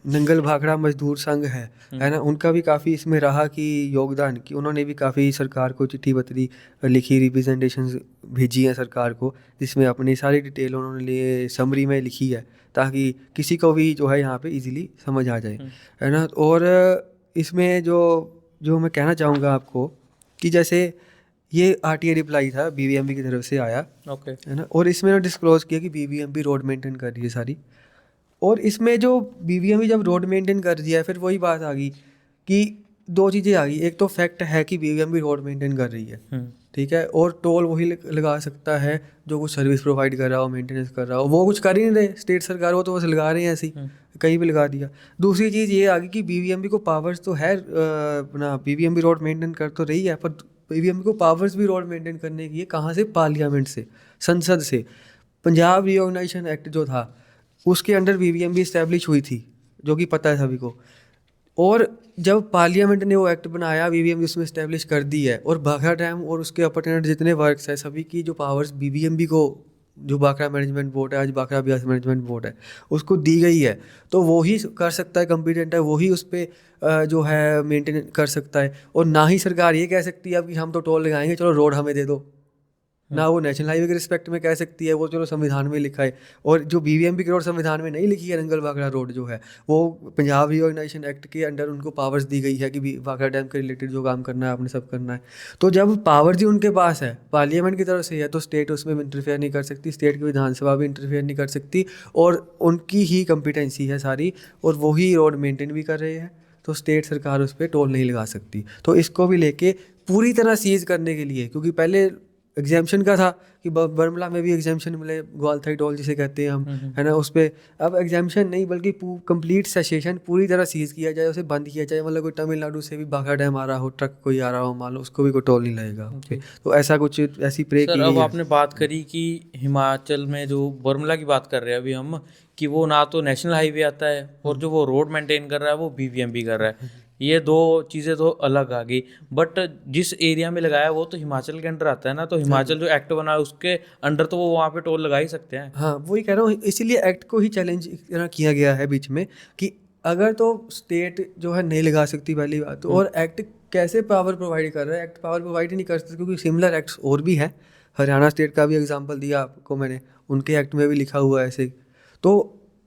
नंगल भाखड़ा मजदूर संघ है ना, उनका भी काफ़ी इसमें रहा कि योगदान, कि उन्होंने भी काफ़ी सरकार को चिट्ठी पत्री लिखी, रिप्रेजेंटेशन भेजी है सरकार को, जिसमें अपनी सारी डिटेल उन्होंने लिए समरी में लिखी है ताकि किसी को भी जो है यहाँ पे इजीली समझ आ जाए, है ना। और इसमें जो जो मैं कहना चाहूँगा आपको कि जैसे ये आरटीआई रिप्लाई था बीबीएमबी की तरफ से आया, ओके, है ना, और इसमें डिस्क्लोज किया कि बीबीएमबी रोड मेंटेन कर रही है सारी। और इसमें जो बीबीएमबी जब रोड मेंटेन कर दिया है, फिर वही बात आ गई कि दो चीज़ें आ गई। एक तो फैक्ट है कि बीबीएमबी रोड मेंटेन कर रही है, ठीक है, और टोल वही लगा सकता है जो कुछ सर्विस प्रोवाइड कर रहा हो, मेंटेनेंस कर रहा हो। वो कुछ कर ही नहीं रहे स्टेट सरकार, वो तो बस लगा रहे हैं ऐसे ही, कहीं भी लगा दिया। दूसरी चीज़ ये आ गई कि बीबीएमबी को पावर्स तो है, अपना बीबीएमबी रोड मेंटेन कर तो रही है, पर बीबीएमबी को पावर्स भी रोड मेंटेन करने की है। कहाँ से? पार्लियामेंट से, संसद से। पंजाब रिऑर्गेनाइजेशन एक्ट जो था उसके अंडर बीबीएमबी इस्टेब्लिश हुई थी, जो कि पता है सभी को। और जब पार्लियामेंट ने वो एक्ट बनाया, बीबीएमबी उसमें इस्टेब्लिश कर दी है, और भाखड़ा डैम और उसके अपर्टेनेट जितने वर्क्स है सभी की जो पावर्स बीबीएमबी को, जो भाखड़ा मैनेजमेंट बोर्ड है, आज भाखड़ा ब्यास मैनेजमेंट बोर्ड है, उसको दी गई है। तो वो ही कर सकता है, कॉम्पिटेंट है, वही उस पर जो है मेंटेन कर सकता है। और ना ही सरकार ये कह सकती है अब कि हम तो टोल लगाएंगे, चलो रोड हमें दे दो। ना वो नेशनल हाईवे के रिस्पेक्ट में कह सकती है, वो चलो संविधान में लिखा है। और जो बीबीएमबी की रोड संविधान में नहीं लिखी है, नंगल भाखड़ा रोड जो है, वो पंजाब रिऑर्गेनाइजेशन एक्ट के अंडर उनको पावर्स दी गई है कि भाखड़ा डैम के रिलेटेड जो काम करना है आपने सब करना है। तो जब पावर जी उनके पास है, पार्लियामेंट की तरफ से है, तो स्टेट उसमें इंटरफेयर नहीं कर सकती, स्टेट की विधानसभा भी इंटरफेयर नहीं कर सकती, और उनकी ही कंपिटेंसी है सारी, और वही रोड मेंटेन भी कर रहे हैं। तो स्टेट सरकार उस पर टोल नहीं लगा सकती। तो इसको भी लेके पूरी तरह सीज करने के लिए, क्योंकि पहले एग्जाम्पशन का था कि बर्मला में भी एग्जाम्पशन मिले, ग्वालथई टोल जिसे कहते हैं हम, है ना, उस पर अब एग्जाम्पशन नहीं बल्कि कंप्लीट सेशन पूरी तरह सीज किया जाए, उसे बंद किया जाए। मतलब कोई तमिलनाडु से भी भाखड़ा डैम आ रहा हो, ट्रक कोई आ रहा हो, मान लो, उसको भी कोई टोल नहीं लगेगा। तो ऐसा कुछ ऐसी प्रे की। अब आपने बात करी कि हिमाचल में जो बर्मला की बात कर रहे हैं अभी हम, कि वो ना तो नेशनल हाईवे आता है, और जो वो रोड मेंटेन कर रहा है वो बीबीएमबी कर रहा है। ये दो चीज़ें तो अलग आ गई, बट जिस एरिया में लगाया वो तो हिमाचल के अंडर आता है ना, तो हिमाचल जो एक्ट बना है उसके अंडर तो वो वहाँ पे टोल लगा ही सकते हैं। हाँ, वही कह रहा हूँ, इसीलिए एक्ट को ही चैलेंज किया गया है बीच में कि अगर तो स्टेट जो है नहीं लगा सकती पहली बात तो, और एक्ट कैसे पावर प्रोवाइड कर रहा है? एक्ट पावर प्रोवाइड ही नहीं कर सकते, क्योंकि सिमिलर एक्ट्स और भी हैं। हरियाणा स्टेट का भी एग्जांपल दिया आपको मैंने, उनके एक्ट में भी लिखा हुआ है ऐसे। तो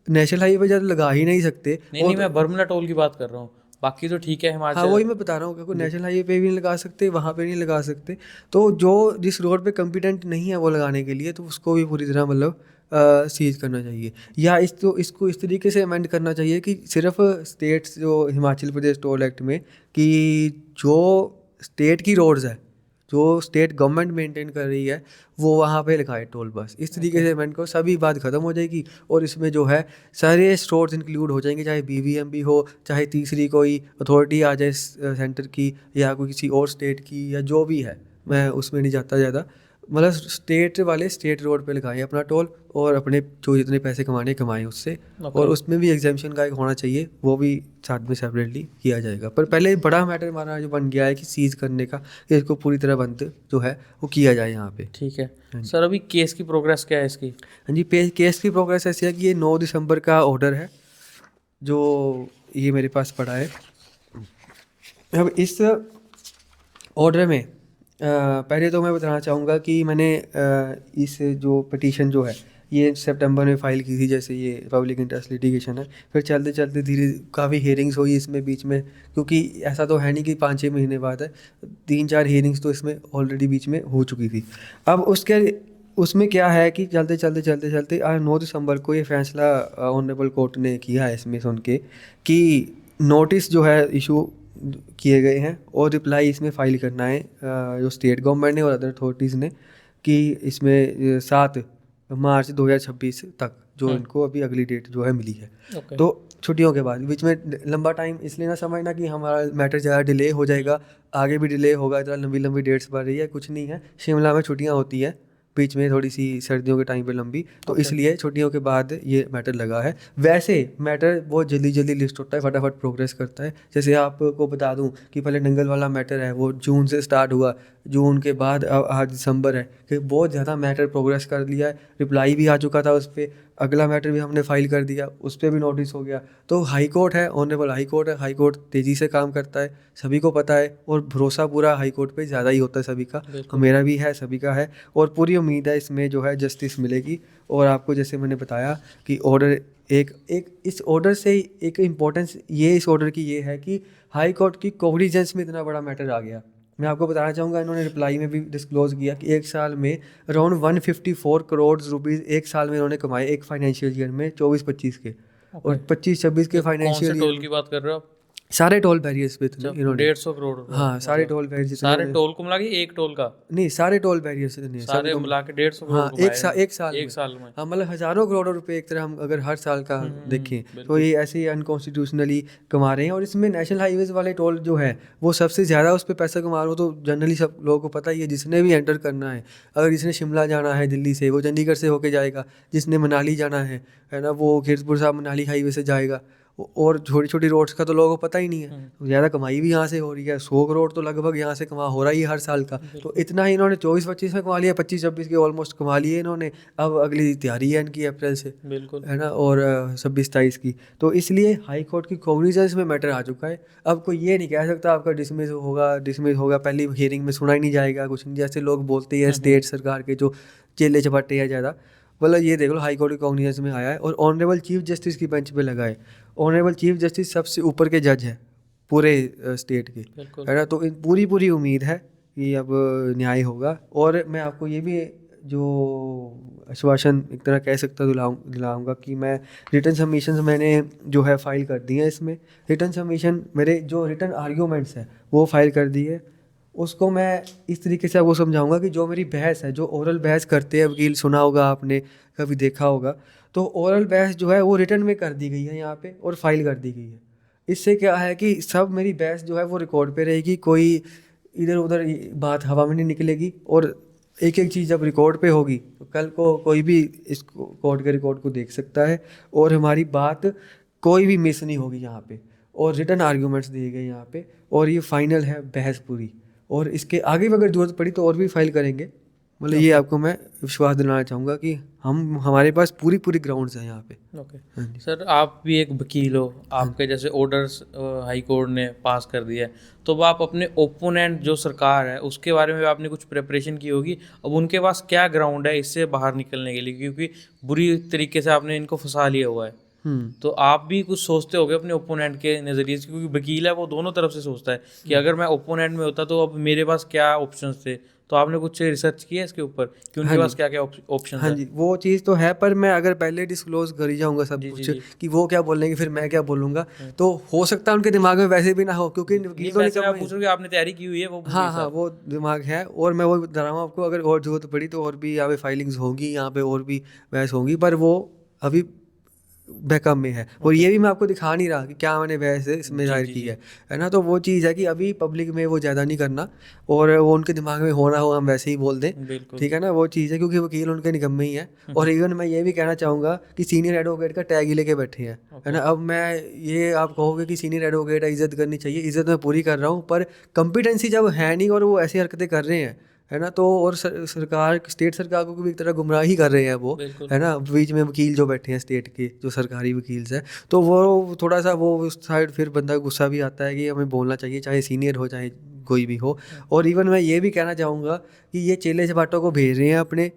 नेशनल हाईवे जब लगा ही नहीं सकते। नहीं, मैं बर्मला टोल की बात कर रहा हूँ, बाकी तो ठीक है हिमाचल। हाँ, वही मैं बता रहा हूँ, क्योंकि नेशनल हाईवे पे भी नहीं लगा सकते, वहाँ पे नहीं लगा सकते। तो जो जिस रोड पे कॉम्पिटेंट नहीं है वो लगाने के लिए, तो उसको भी पूरी तरह मतलब सीज करना चाहिए, या इसको इस तरीके से अमेंड करना चाहिए कि सिर्फ स्टेट्स जो हिमाचल प्रदेश टोल एक्ट में, कि जो स्टेट की रोड्स है, जो स्टेट गवर्नमेंट मेंटेन कर रही है, वो वहाँ पे लिखा है टोल बस। इस तरीके से मैंने को सभी बात ख़त्म हो जाएगी और इसमें जो है सारे स्टोर्स इंक्लूड हो जाएंगे, चाहे BVMB हो, चाहे तीसरी कोई अथॉरिटी आ जाए सेंटर की या कोई किसी और स्टेट की या जो भी है, मैं उसमें नहीं जाता ज़्यादा। मतलब स्टेट वाले स्टेट रोड पे लगाएं अपना टोल और अपने जो जितने पैसे कमाने कमाएं उससे। और उसमें भी एग्जाम्पशन का एक होना चाहिए, वो भी साथ में सेपरेटली किया जाएगा। पर पहले बड़ा मैटर हमारा जो बन गया है कि सीज करने का, कि इसको पूरी तरह बंद जो है वो किया जाए यहाँ पे। ठीक है सर, अभी केस की प्रोग्रेस क्या है इसकी? हाँ जी, केस की प्रोग्रेस ऐसी है कि ये 9 दिसंबर का ऑर्डर है जो ये मेरे पास पड़ा है। अब इस ऑर्डर में पहले तो मैं बताना चाहूँगा कि मैंने इस जो पिटीशन जो है ये सितंबर में फ़ाइल की थी, जैसे ये पब्लिक इंटरेस्ट लिटिगेशन है। फिर चलते चलते धीरे काफ़ी हियरिंग्स हुई इसमें बीच में, क्योंकि ऐसा तो है नहीं कि 5-6 महीने बाद है, 3-4 हियरिंग्स तो इसमें ऑलरेडी बीच में हो चुकी थी। अब उसमें क्या है कि चलते आज 9 दिसंबर को ये फैसला ऑनरेबल कोर्ट ने किया है इसमें सुन के कि नोटिस जो है इशू किए गए हैं और रिप्लाई इसमें फ़ाइल करना है जो स्टेट गवर्नमेंट ने और अदर अथॉरिटीज़ ने, कि इसमें 7 मार्च 2026 तक जो इनको अभी अगली डेट जो है मिली है। तो छुट्टियों के बाद बीच में लंबा टाइम इसलिए ना समझना कि हमारा मैटर ज़्यादा डिले हो जाएगा, आगे भी डिले होगा, इतना लंबी लंबी डेट्स बढ़ रही है, कुछ नहीं है। शिमला में छुट्टियाँ होती है बीच में थोड़ी सी सर्दियों के टाइम पे लंबी, तो इसलिए छुट्टियों के बाद ये मैटर लगा है। वैसे मैटर बहुत जल्दी लिस्ट होता है, फटाफट प्रोग्रेस करता है। जैसे आपको बता दूं कि पहले नंगल वाला मैटर है वो जून से स्टार्ट हुआ, जून के बाद आज दिसंबर है, कि बहुत ज़्यादा मैटर प्रोग्रेस कर लिया है। रिप्लाई भी आ चुका था उस पर, अगला मैटर भी हमने फाइल कर दिया, उस पर भी नोटिस हो गया। तो हाई कोर्ट है, ऑनरेबल हाई कोर्ट है, हाई कोर्ट तेज़ी से काम करता है, सभी को पता है, और भरोसा पूरा हाई कोर्ट पे ज़्यादा ही होता है सभी का, मेरा भी है, सभी का है, और पूरी उम्मीद है इसमें जो है जस्टिस मिलेगी। और आपको जैसे मैंने बताया कि ऑर्डर एक इस ऑर्डर से एक इम्पोर्टेंस ये इस ऑर्डर की ये है कि हाई कोर्ट की कोग्निजेंस में इतना बड़ा मैटर आ गया। मैं आपको बताना चाहूँगा, इन्होंने रिप्लाई में भी डिस्क्लोज़ किया कि एक साल में अराउंड 154 करोड़ रुपीज़ एक साल में इन्होंने कमाए, एक फाइनेंशियल ईयर में 24-25 के, और 25-26 के फाइनेंशियल ईयर। टोल की बात कर रहे हो आप? सारे टोल बैरियर्स पे इन्होंने 150 करोड़? हाँ, सारे टोल बैरियर्स, सारे टोल को मिला के एक टोल का नहीं, सारे टोल बैरियर्स इतने सारे मिला के 150 करोड़ हाँ, एक साल में। हाँ, मतलब हज़ारों करोड़ रुपए एक तरह हम अगर हर साल का देखें तो ये ऐसे ही अनकॉन्स्टिट्यूशनली कमा रहे हैं। और इसमें नेशनल हाईवेज़ वाले टोल जो है वो सबसे ज़्यादा उस पर पैसा कमा रहे हो, तो जनरली सब लोगों को पता ही है। जिसने भी एंटर करना है, अगर जिसने शिमला जाना है दिल्ली से, वो चंडीगढ़ से होके जाएगा, जिसने मनाली जाना है ना, वो कीरतपुर साहब मनाली हाईवे से जाएगा। और छोटी छोटी रोड्स का तो लोगों को पता ही नहीं है, ज़्यादा कमाई भी यहाँ से हो रही है। 100 करोड़ तो लगभग यहाँ से कमा हो रहा ही है हर साल का। तो इतना ही इन्होंने 24-25 में कमा लिया, 25-26 के ऑलमोस्ट कमा लिए इन्होंने। अब अगली तैयारी है इनकी अप्रैल से, बिल्कुल है ना, और 26-27 की। तो इसलिए हाई कोर्ट की कोग्निजेंस में मैटर आ चुका है। अब कोई ये नहीं कह सकता आपका डिसमिस होगा, पहली हियरिंग में सुना ही नहीं जाएगा, कुछ नहीं, जैसे लोग बोलते हैं स्टेट सरकार के जो चेले चपाटे हैं ज़्यादा। मतलब ये देख लो, हाई कोर्ट की कॉग्निजेंस में आया है और ऑनरेबल चीफ जस्टिस की बेंच पे लगा है। ऑनरेबल चीफ जस्टिस सबसे ऊपर के जज हैं पूरे स्टेट के, है ना। तो पूरी उम्मीद है कि अब न्याय होगा। और मैं आपको ये भी जो आश्वासन एक तरह कह सकता दिलाऊंगा कि मैं रिटर्न सबमिशंस मैंने जो है फाइल कर दी हैं। इसमें रिटर्न सबमिशन मेरे जो रिटर्न आर्ग्यूमेंट्स हैं वो फाइल कर दी है। उसको मैं इस तरीके से वो समझाऊंगा कि जो मेरी बहस है, जो ओरल बहस करते हैं वकील, सुना होगा आपने, कभी देखा होगा, तो ओरल बहस जो है वो रिटर्न में कर दी गई है यहाँ पे और फाइल कर दी गई है। इससे क्या है कि सब मेरी बहस जो है वो रिकॉर्ड पे रहेगी, कोई इधर उधर बात हवा में नहीं निकलेगी। और एक एक चीज़ जब रिकॉर्ड पे होगी तो कल को कोई भी इस कोर्ट के रिकॉर्ड को देख सकता है और हमारी बात कोई भी मिस नहीं होगी यहाँ पे। और रिटर्न आर्ग्यूमेंट्स दिए गए यहाँ पे, और ये फाइनल है बहस पूरी। और इसके आगे भी अगर जरूरत पड़ी तो और भी फाइल करेंगे। मतलब ये आपको मैं विश्वास दिलाना चाहूँगा कि हमारे पास पूरी ग्राउंड्स हैं यहाँ पे। ओके सर, आप भी एक वकील हो, आपके जैसे ऑर्डर्स हाई कोर्ट ने पास कर दिया है, तो अब आप अपने ओपोनेंट जो सरकार है उसके बारे में आपने कुछ प्रिपरेशन की होगी। अब उनके पास क्या ग्राउंड है इससे बाहर निकलने के लिए, क्योंकि बुरी तरीके से आपने इनको फंसा लिया हुआ है। तो आप भी कुछ सोचते होगे अपने ओपोनेंट के नज़रिए से, क्योंकि वकील है वो दोनों तरफ से सोचता है कि अगर मैं ओपोनेंट में होता तो अब मेरे पास क्या ऑप्शंस थे। तो आपने कुछ रिसर्च किया इसके ऊपर कि उनके हाँ पास जी। क्या क्या ऑप्शन हाँ है? जी, वो चीज़ तो है, पर मैं अगर पहले डिस्क्लोज कर ही जाऊँगा सब जी, जी, कुछ जी। कि वो क्या बोलेंगे फिर मैं क्या बोलूँगा, तो हो सकता है उनके दिमाग में वैसे भी ना हो, क्योंकि नहीं, वकील तो वैसे मैं निकम्मे पूछ हैं। रहा हूँ कि आपने तैयारी की हुई है वो पूरे हाँ, हाँ, हिसाब। वो दिमाग है, और मैं वो बता रहा हूँ आपको, अगर और ज़रूरत पड़ी तो और भी यहाँ पे फाइलिंग्स होंगी, यहाँ पे और भी बहस होंगी, पर वो अभी बैकअप में है। और ओके। ये भी मैं आपको दिखा नहीं रहा कि क्या मैंने बहस इसमें जी, ज़ाहिर जी, की जी। है ना? तो वो चीज़ है कि अभी पब्लिक में वो ज़्यादा नहीं करना, और वो उनके दिमाग में हो ना हो हम वैसे ही बोल दें, बिल्कुल। ठीक है ना? वो चीज़ है, क्योंकि वकील उनके निकम्मे ही हैं। हुँ, और हुँ। इवन मैं ये भी कहना चाहूँगा कि सीनियर एडवोकेट का टैग ही लेके बैठे हैं, है ओके। ना? अब मैं ये आप कहोगे कि सीनियर एडवोकेट है, इज़्ज़त करनी चाहिए, इज़्ज़त मैं पूरी कर रहा हूँ, पर कॉम्पिटेंसी जब है नहीं और वो ऐसी हरकतें कर रहे हैं, है ना? तो और सरकार, स्टेट सरकार को भी एक तरह गुमराह ही कर रहे हैं वो, बिल्कुल। है ना? बीच में वकील जो बैठे हैं स्टेट के, जो सरकारी वकील्स हैं, तो वो थोड़ा सा वो उस साइड फिर बंदा गुस्सा भी आता है कि हमें बोलना चाहिए, चाहे सीनियर हो चाहे कोई भी हो। और इवन मैं ये भी कहना चाहूँगा कि ये चेले चपाटों को भेज रहे हैं अपने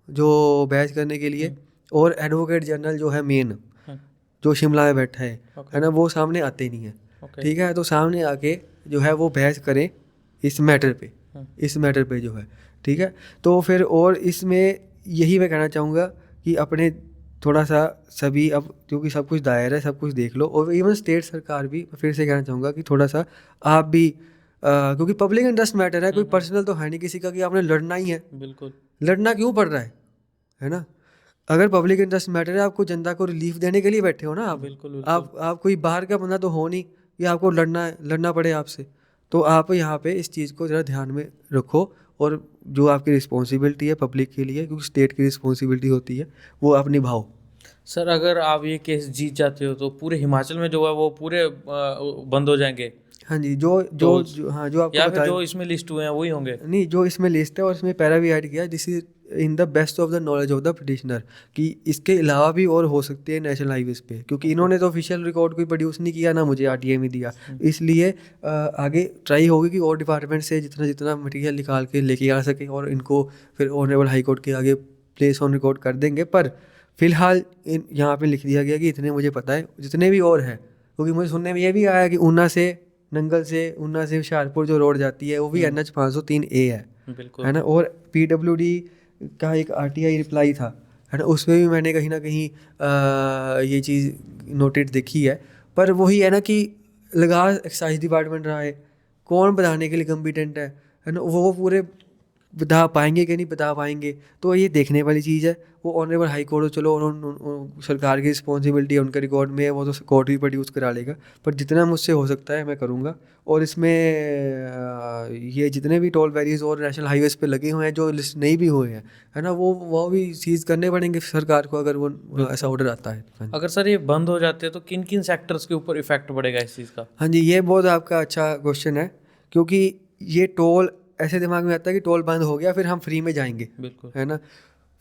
जो बहस करने के लिए, हुँ, और एडवोकेट जनरल जो है मेन, हुँ। जो शिमला में बैठा ओके, है ना? वो सामने आते नहीं हैं, ओके। ठीक है? तो सामने आके जो है वो बहस करें इस मैटर पे, हुँ, इस मैटर पे जो है, ठीक है? तो फिर और इसमें यही मैं कहना चाहूँगा कि अपने थोड़ा सा सभी, अब क्योंकि सब कुछ दायर है, सब कुछ देख लो, और इवन स्टेट सरकार भी, फिर से कहना चाहूँगा कि थोड़ा सा आप भी क्योंकि पब्लिक इंटरेस्ट मैटर है, हुँ, कोई हुँ। पर्सनल तो है नहीं किसी का कि आपने लड़ना ही है। बिल्कुल, लड़ना क्यों पड़ रहा है ना? अगर पब्लिक इंटरेस्ट मैटर है, आपको जनता को रिलीफ देने के लिए बैठे हो ना आप। बिल्कुल, बिल्कुल। आप कोई बाहर का बंदा तो हो नहीं कि आपको लड़ना है, लड़ना पड़े आपसे। तो आप यहाँ पे इस चीज़ को ज़रा ध्यान में रखो, और जो आपकी रिस्पॉन्सिबिलिटी है पब्लिक के लिए, क्योंकि स्टेट की रिस्पॉन्सिबिलिटी होती है, वो आप निभाओ। सर अगर आप ये केस जीत जाते हो तो पूरे हिमाचल में जो है वो पूरे बंद हो जाएँगे हाँ जी, जो जो टोल्स, जो हाँ, जो आपको या फिर बताया, जो इसमें लिस्ट हुए हैं वही होंगे? नहीं, जो इसमें लिस्ट है और इसमें पैरा भी ऐड किया है, this is in the best of the knowledge of the petitioner, कि इसके अलावा भी और हो सकती है नेशनल हाईवेज पे, क्योंकि ओके। इन्होंने तो ऑफिशियल रिकॉर्ड कोई प्रोड्यूस नहीं किया ना, मुझे आरटीआई में दिया। हुँ, इसलिए आगे ट्राई होगी कि और डिपार्टमेंट से जितना जितना मटेरियल निकाल के लेके आ सके, और इनको फिर ऑनरेबल हाई कोर्ट के आगे प्लेस ऑन रिकॉर्ड कर देंगे। पर फिलहाल यहाँ पे लिख दिया गया कि इतने मुझे पता है, जितने भी और हैं, क्योंकि मुझे सुनने में ये भी आया कि ऊना से, नंगल से, ऊना से हुशियारपुर जो रोड जाती है वो भी हुँ। NH 503A है बिल्कुल। ना? और PWD का एक RTI रिप्लाई था, है ना? उसमें भी मैंने कहीं ना कहीं ये चीज़ नोटेड देखी है। पर वही है ना कि लगा एक्साइज डिपार्टमेंट रहा है, कौन बताने के लिए कम्पिटेंट है ना? वो पूरे बता पाएंगे कि नहीं बता पाएंगे, तो ये देखने वाली चीज़ है। वो ऑनरेबल हाई कोर्ट, चलो सरकार की रिस्पॉन्सिबिलिटी है, उनका रिकॉर्ड में है, वो तो कोर्ट भी प्रोड्यूस करा लेगा। पर जितना मुझसे हो सकता है मैं करूँगा। और इसमें ये जितने भी टोल वैलीज और नेशनल हाईवेज पे लगे हुए हैं, जो लिस्ट नहीं भी हुए हैं, है ना, वो भी सीज करने पड़ेंगे सरकार को, अगर वो ऐसा बिल्कुल। ऑर्डर आता है। हाँ जी। अगर सर ये बंद हो जाते हैं तो किन किन सेक्टर्स के ऊपर इफेक्ट पड़ेगा इस चीज़ का? हाँ जी, ये बहुत आपका अच्छा क्वेश्चन है, क्योंकि ये टोल ऐसे दिमाग में आता है कि टोल बंद हो गया फिर हम फ्री में जाएंगे, बिल्कुल। है ना?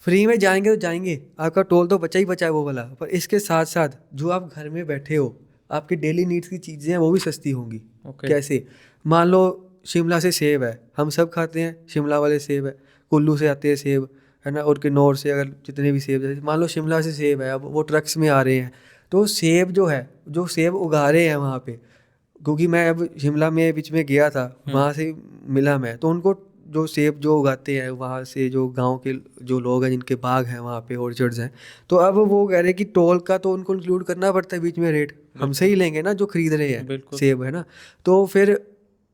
फ्री में जाएंगे तो जाएंगे, आपका टोल तो बचा ही बचा है वो वाला, पर इसके साथ साथ जो आप घर में बैठे हो, आपकी डेली नीड्स की चीज़ें हैं वो भी सस्ती होंगी। ओके। कैसे? मान लो शिमला से सेब है, हम सब खाते हैं शिमला वाले सेब है, कुल्लू से आते हैं सेब, है ना? और किन्नौर से, अगर जितने भी सेब, जैसे मान लो शिमला से सेब है, अब वो ट्रक्स में आ रहे हैं, तो सेब जो है, जो सेब उगा रहे हैं वहाँ पे, क्योंकि मैं अब शिमला में बीच में गया था, वहाँ से मिला मैं, तो उनको जो सेब जो उगाते हैं वहाँ से, जो गांव के जो लोग हैं जिनके बाग हैं वहाँ पे, ऑर्चर्ड्स हैं, तो अब वो कह रहे हैं कि टोल का तो उनको इंक्लूड करना पड़ता है बीच में, रेट हमसे ही लेंगे ना जो खरीद रहे हैं बिल्कुल। सेब, है ना? तो फिर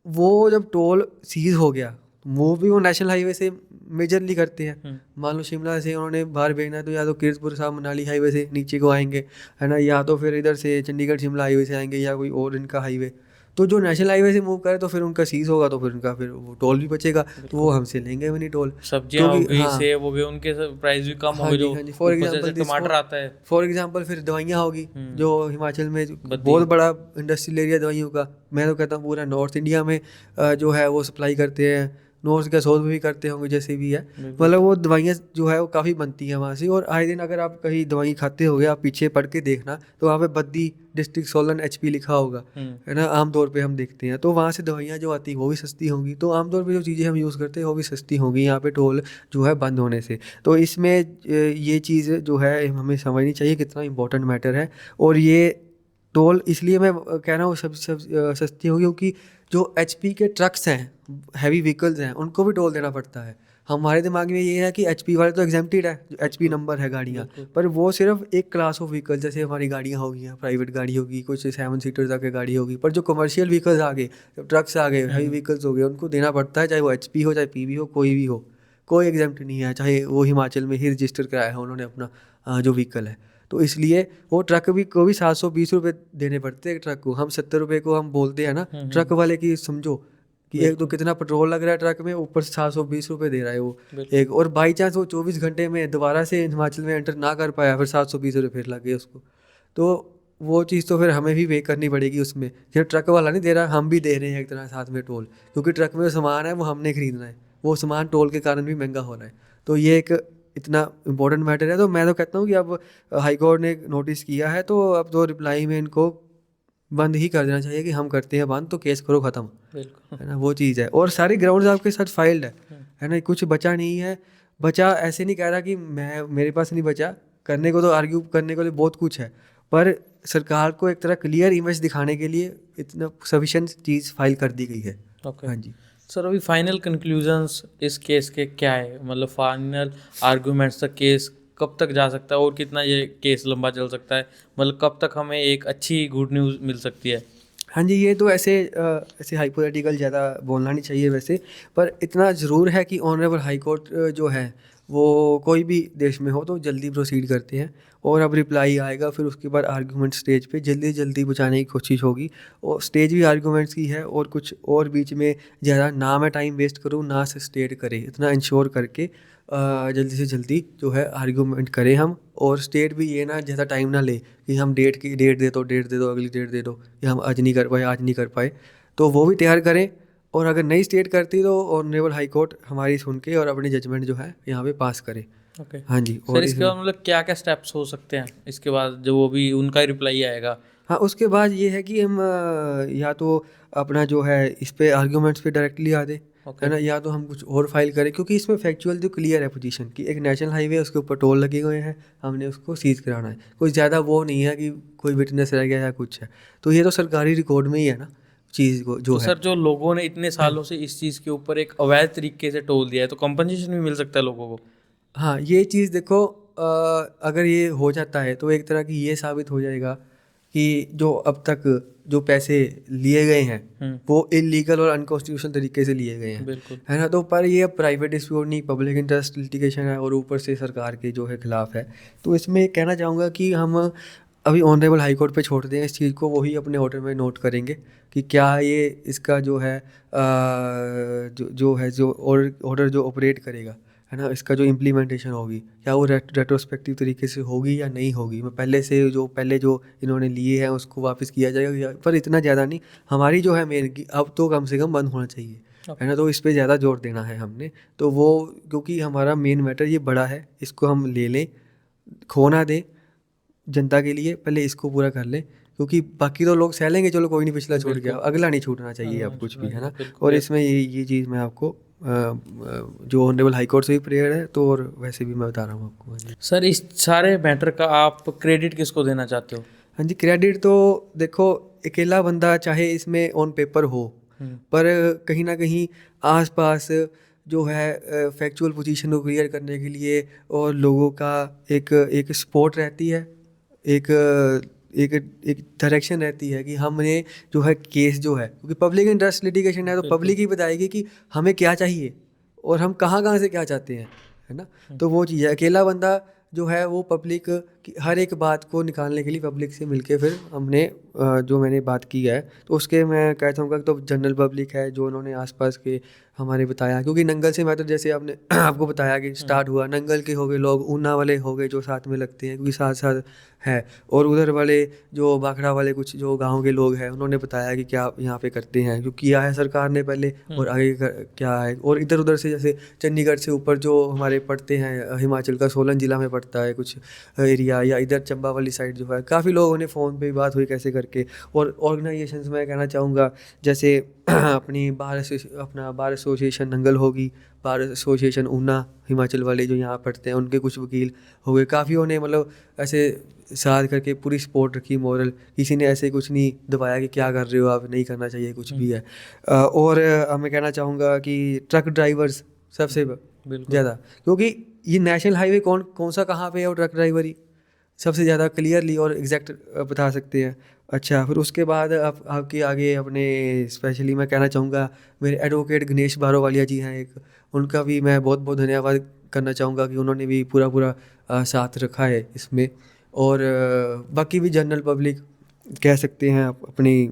वो जब टोल सीज हो गया, मूव भी वो नेशनल हाईवे से मेजरली करते हैं। मान लो शिमला से उन्होंने बाहर भेजना है, तो या तो कीरतपुर साहब मनाली हाईवे से नीचे को आएंगे, है ना, या तो फिर इधर से चंडीगढ़ शिमला हाईवे से आएंगे, या कोई और इनका हाईवे। तो जो नेशनल हाईवे से मूव करे तो फिर उनका सीज होगा, तो फिर उनका फिर वो टोल भी बचेगा, तो वो हमसे लेंगे भी नहीं टोल। सब्जियां हो क्योंकि गई, हाँ, सेब हो गए, उनके प्राइस भी कम हो हाँ गए, जी, जो हाँ जी, फॉर ऊपर से एग्जांपल जैसे टमाटर आता है। फॉर एग्जांपल फिर दवाइयाँ होगी, जो हिमाचल में बद्दी। बहुत बड़ा इंडस्ट्रियल एरिया दवाइयों का, मैं तो कहता हूँ पूरा नॉर्थ इंडिया में जो है वो सप्लाई करते हैं, नॉर्थ का साउथ में भी करते होंगे जैसे भी है, बिल्कुल। मतलब वो दवाइयाँ जो है वो काफ़ी बनती हैं वहाँ से। और आए दिन अगर आप कहीं दवाई खाते होगे, आप पीछे पढ़ के देखना, तो वहाँ पे बद्दी डिस्ट्रिक्ट सोलन HP लिखा होगा, है ना, आमतौर पे हम देखते हैं। तो वहाँ से दवाइयाँ जो आती हैं वो भी सस्ती होंगी, तो आमतौर पे जो चीज़ें हम यूज़ करते हैं वो भी सस्ती होंगी यहाँ पे टोल जो है बंद होने से। तो इसमें ये चीज़ जो है हमें समझनी चाहिए कितना इंपॉर्टेंट मैटर है। और ये टोल इसलिए मैं कह रहा हूँ सब सस्ती होगी, क्योंकि जो HP के ट्रक्स हैं, हैवी व्हीकल्स हैं, उनको भी टोल देना पड़ता है। हमारे दिमाग में ये है कि HP वाले तो एग्जेम्प्टेड है, जो HP नंबर है गाड़ियाँ, पर वो सिर्फ एक क्लास ऑफ व्हीकल, जैसे हमारी गाड़ियाँ हो गई, प्राइवेट गाड़ी होगी, कुछ 7 सीटर तक की गाड़ी होगी, पर जो कमर्शियल व्हीकल्स आ गए, ट्रक्स आ गए, हैवी व्हीकल्स हो गए, उनको देना पड़ता है, चाहे वो HP हो, चाहे PV हो, कोई भी हो, कोई एग्जेम्प्ट नहीं है, चाहे वो हिमाचल में ही रजिस्टर कराया है उन्होंने अपना जो व्हीकल है। तो इसलिए वो ट्रक भी को भी 720 रुपये देने पड़ते हैं ट्रक को। हम 70 रुपये को हम बोलते हैं ना ट्रक वाले की, समझो कि एक तो कितना पेट्रोल लग रहा है ट्रक में, ऊपर से 720 रुपये दे रहा है वो एक, और बाई चांस वो 24 घंटे में दोबारा से हिमाचल में एंटर ना कर पाया, फिर 720 रुपये फिर लग गए उसको। तो वो चीज़ तो फिर हमें भी पे करनी पड़ेगी उसमें। सिर्फ ट्रक वाला नहीं दे रहा, हम भी दे रहे हैं एक तरह साथ में टोल, क्योंकि ट्रक में जो सामान है वो हमने खरीदना है, वो सामान टोल के कारण भी महंगा हो रहा है। तो ये एक इतना इम्पोर्टेंट मैटर है। तो मैं तो कहता हूँ कि अब हाई कोर्ट ने नोटिस किया है, तो अब तो रिप्लाई में इनको बंद ही कर देना चाहिए कि हम करते हैं बंद, तो केस करो ख़त्म, है ना, वो चीज़ है। और सारी ग्राउंड्स आपके साथ फाइल्ड है ना, कुछ बचा नहीं है। बचा ऐसे नहीं कह रहा कि मैं मेरे पास नहीं बचा, करने को तो आर्ग्यू करने के लिए बहुत कुछ है, पर सरकार को एक तरह क्लियर इमेज दिखाने के लिए इतना सफिशिएंट चीज़ फाइल कर दी गई है। हाँ जी सर, अभी फाइनल कंक्लूजन्स इस केस के क्या है, मतलब फाइनल आर्गूमेंट्स तक केस कब तक जा सकता है और कितना ये केस लंबा चल सकता है, मतलब कब तक हमें एक अच्छी गुड न्यूज़ मिल सकती है? हाँ जी, ये तो ऐसे हाइपोथेटिकल ज़्यादा बोलना नहीं चाहिए वैसे, पर इतना ज़रूर है कि ऑनरेबल हाई कोर्ट जो है वो कोई भी देश में हो तो जल्दी प्रोसीड करते हैं, और अब रिप्लाई आएगा, फिर उसके बाद आर्गूमेंट स्टेज पे जल्दी जल्दी बचाने की कोशिश होगी। और स्टेज भी आर्गूमेंट्स की है, और कुछ और बीच में ज़्यादा ना मैं टाइम वेस्ट करूँ ना से स्टेट करे, इतना इंश्योर करके जल्दी से जल्दी जो है आर्गूमेंट करें हम। और स्टेट भी ये ना ज़्यादा टाइम ना ले कि हम डेट दे दो, अगली डेट दे दो, कि हम आज नहीं कर पाए, तो वो भी तैयार करें। और अगर नई स्टेट करती तो ऑनरेबल हाई कोर्ट हमारी सुन के और अपनी जजमेंट जो है यहाँ पे पास करे। ओके हाँ जी। सर, इसके बाद मतलब क्या क्या स्टेप्स हो सकते हैं इसके बाद, जो वो भी उनका रिप्लाई आएगा? हाँ, उसके बाद ये है कि हम या तो अपना जो है इस पे आर्ग्यूमेंट्स पे डायरेक्टली आ दे, है ना, या तो हम कुछ और फाइल करें, क्योंकि इसमें फैक्चुअल जो क्लियर है पोजीशन कि एक नेशनल हाईवे है, उसके ऊपर टोल लगे हुए हैं, हमने उसको सीज कराना है। कोई ज़्यादा वो नहीं है कि कोई विटनेस रह गया या कुछ है, तो ये तो सरकारी रिकॉर्ड में ही है ना चीज़ को जो तो है। सर, जो लोगों ने इतने सालों से इस चीज़ के ऊपर एक अवैध तरीके से टोल दिया है, तो कंपनसेशन भी मिल सकता है लोगों को? हाँ, ये चीज़ देखो, अगर ये हो जाता है तो एक तरह की ये साबित हो जाएगा कि जो अब तक जो पैसे लिए गए हैं वो इलीगल और अनकॉन्स्टिट्यूशनल तरीके से लिए गए हैं, बिल्कुल। है ना। तो पर ये प्राइवेट डिस्प्यूट नहीं, पब्लिक इंटरेस्ट लिटिगेशन है, और ऊपर से सरकार के जो है खिलाफ है। तो इसमें कहना चाहूँगा कि हम अभी ऑनरेबल हाई कोर्ट पे छोड़ दें इस चीज़ को, वही अपने ऑर्डर में नोट करेंगे कि क्या ये इसका जो है जो ऑर्डर जो ऑपरेट करेगा, है ना, इसका जो इम्प्लीमेंटेशन होगी, क्या वो रेट्रोस्पेक्टिव तरीके से होगी या नहीं होगी। मैं पहले जो इन्होंने लिए हैं उसको वापस किया जाएगा, पर इतना ज़्यादा नहीं। हमारी जो है मेन की अब तो कम से कम बंद होना चाहिए, है ना, तो इस पे ज़्यादा जोर देना है हमने। तो वो क्योंकि हमारा मेन मैटर ये बड़ा है, इसको हम ले लें, खो ना दें जनता के लिए, पहले इसको पूरा कर लें, क्योंकि बाकी तो लोग सह लेंगे, चलो कोई नहीं, पिछला छूट गया, अगला नहीं छूटना चाहिए अब कुछ भी, है ना। और इसमें ये चीज़ मैं आपको जो ऑनरेबल हाई कोर्ट से भी प्रेयर है, तो और वैसे भी मैं बता रहा हूँ आपको। सर, इस सारे मैटर का आप क्रेडिट किसको देना चाहते हो? हाँ जी, क्रेडिट तो देखो, अकेला बंदा चाहे इसमें ऑन पेपर हो, पर कहीं ना कहीं आसपास जो है फैक्चुअल पोजीशन को क्लियर करने के लिए और लोगों का एक सपोर्ट रहती है, एक एक एक डायरेक्शन रहती है कि हमने जो है केस जो है, क्योंकि पब्लिक इंटरेस्ट लिटिगेशन है, तो पब्लिक ही बताएगी कि हमें क्या चाहिए और हम कहाँ से क्या चाहते हैं, है ना। तो वो चीज़ है, अकेला बंदा जो है वो पब्लिक की हर एक बात को निकालने के लिए पब्लिक से मिलके फिर हमने जो मैंने बात की है, तो उसके मैं कहता हूँ कि तो जनरल पब्लिक है जो उन्होंने आसपास के हमारे बताया, क्योंकि नंगल से मैटर जैसे आपने आपको बताया कि स्टार्ट हुआ, नंगल के हो गए लोग, ऊना वाले हो गए जो साथ में लगते हैं, क्योंकि साथ साथ है, और उधर वाले जो बाखड़ा वाले कुछ जो गांव के लोग हैं उन्होंने बताया कि क्या यहाँ पे करते हैं, जो किया है सरकार ने पहले और आगे क्या है। और इधर उधर से जैसे चंडीगढ़ से ऊपर जो हमारे पड़ते हैं, हिमाचल का सोलन ज़िला में पड़ता है कुछ एरिया, या इधर चंबा वाली साइड जो है, काफ़ी लोगों ने फ़ोन पे बात हुई कैसे करके। और ऑर्गेनाइजेशंस में कहना चाहूँगा, जैसे अपनी बार एसोसिएशन नंगल होगी, बार एसोसिएशन ऊना हिमाचल वाले जो यहाँ पढ़ते हैं, उनके कुछ वकील हो गए, काफ़ी ने मतलब ऐसे साथ करके पूरी सपोर्ट रखी, मोरल, किसी ने ऐसे कुछ नहीं दबाया कि क्या कर रहे हो आप, नहीं करना चाहिए कुछ भी है। और मैं कहना चाहूँगा कि ट्रक ड्राइवर्स सबसे बिल्कुल। ज़्यादा, क्योंकि ये नेशनल हाईवे कौन कौन सा कहाँ पे है, और ट्रक ड्राइवर ही सबसे ज़्यादा क्लियरली और एग्जैक्ट बता सकते हैं। अच्छा, फिर उसके बाद आप आपके आगे अपने स्पेशली मैं कहना चाहूँगा मेरे एडवोकेट गणेश बारोवालिया जी हैं एक, उनका भी मैं बहुत बहुत धन्यवाद करना चाहूँगा कि उन्होंने भी पूरा पूरा साथ रखा है इसमें। और बाकी भी जनरल पब्लिक कह सकते हैं आप अपनी,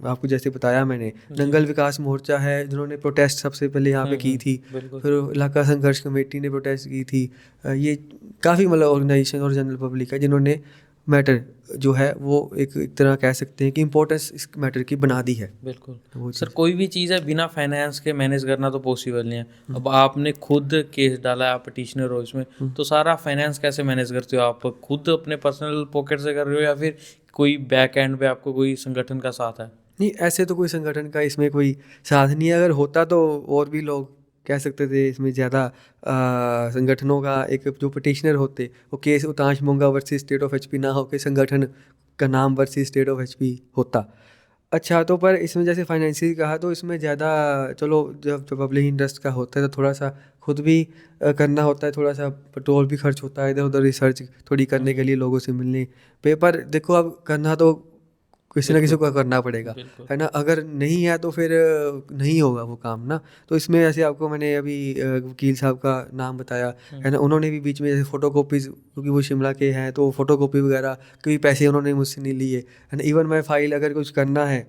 आपको जैसे बताया मैंने, नंगल विकास मोर्चा है जिन्होंने प्रोटेस्ट सबसे पहले यहाँ पे की थी, बिल्कुल। फिर इलाका संघर्ष कमेटी ने प्रोटेस्ट की थी। ये काफ़ी मतलब ऑर्गेनाइजेशन और जनरल पब्लिक है जिन्होंने मैटर जो है वो एक तरह कह सकते हैं कि इम्पोर्टेंस इस मैटर की बना दी है। बिल्कुल वो सर, चीज़। कोई भी चीज़ है बिना फाइनेंस के मैनेज करना तो पॉसिबल नहीं है। अब आपने खुद केस डाला है, आप पिटिशनर हो इसमें, तो सारा फाइनेंस कैसे मैनेज करते हो आप? खुद अपने पर्सनल पॉकेट से कर रहे हो या फिर कोई बैक एंड पे आपको कोई संगठन का साथ है? नहीं, ऐसे तो कोई संगठन का इसमें कोई साथ नहीं है, अगर होता तो और भी लोग कह सकते थे इसमें ज़्यादा संगठनों का, एक जो पिटिशनर होते वो case Utansh Monga versus state of HP ना होकर संगठन का नाम वर्सेस स्टेट ऑफ एचपी होता। अच्छा, तो पर इसमें जैसे फाइनेंशियल कहा तो इसमें ज़्यादा, चलो जब पब्लिक इंटरेस्ट का होता है तो थोड़ा सा खुद भी करना होता है, थोड़ा सा पेट्रोल भी खर्च होता है इधर उधर रिसर्च थोड़ी करने के लिए, लोगों से मिलने पे। पर देखो अब करना तो किसी ना किसी को करना पड़ेगा, बिल्कुल। है ना, अगर नहीं है तो फिर नहीं होगा वो काम ना। तो इसमें ऐसे आपको मैंने अभी वकील साहब का नाम बताया, है ना, उन्होंने भी बीच में जैसे फ़ोटो कॉपीज़, क्योंकि वो शिमला के हैं तो फ़ोटो कॉपी वगैरह के भी पैसे उन्होंने मुझसे नहीं लिए, है ना। इवन मैं फ़ाइल अगर कुछ करना है,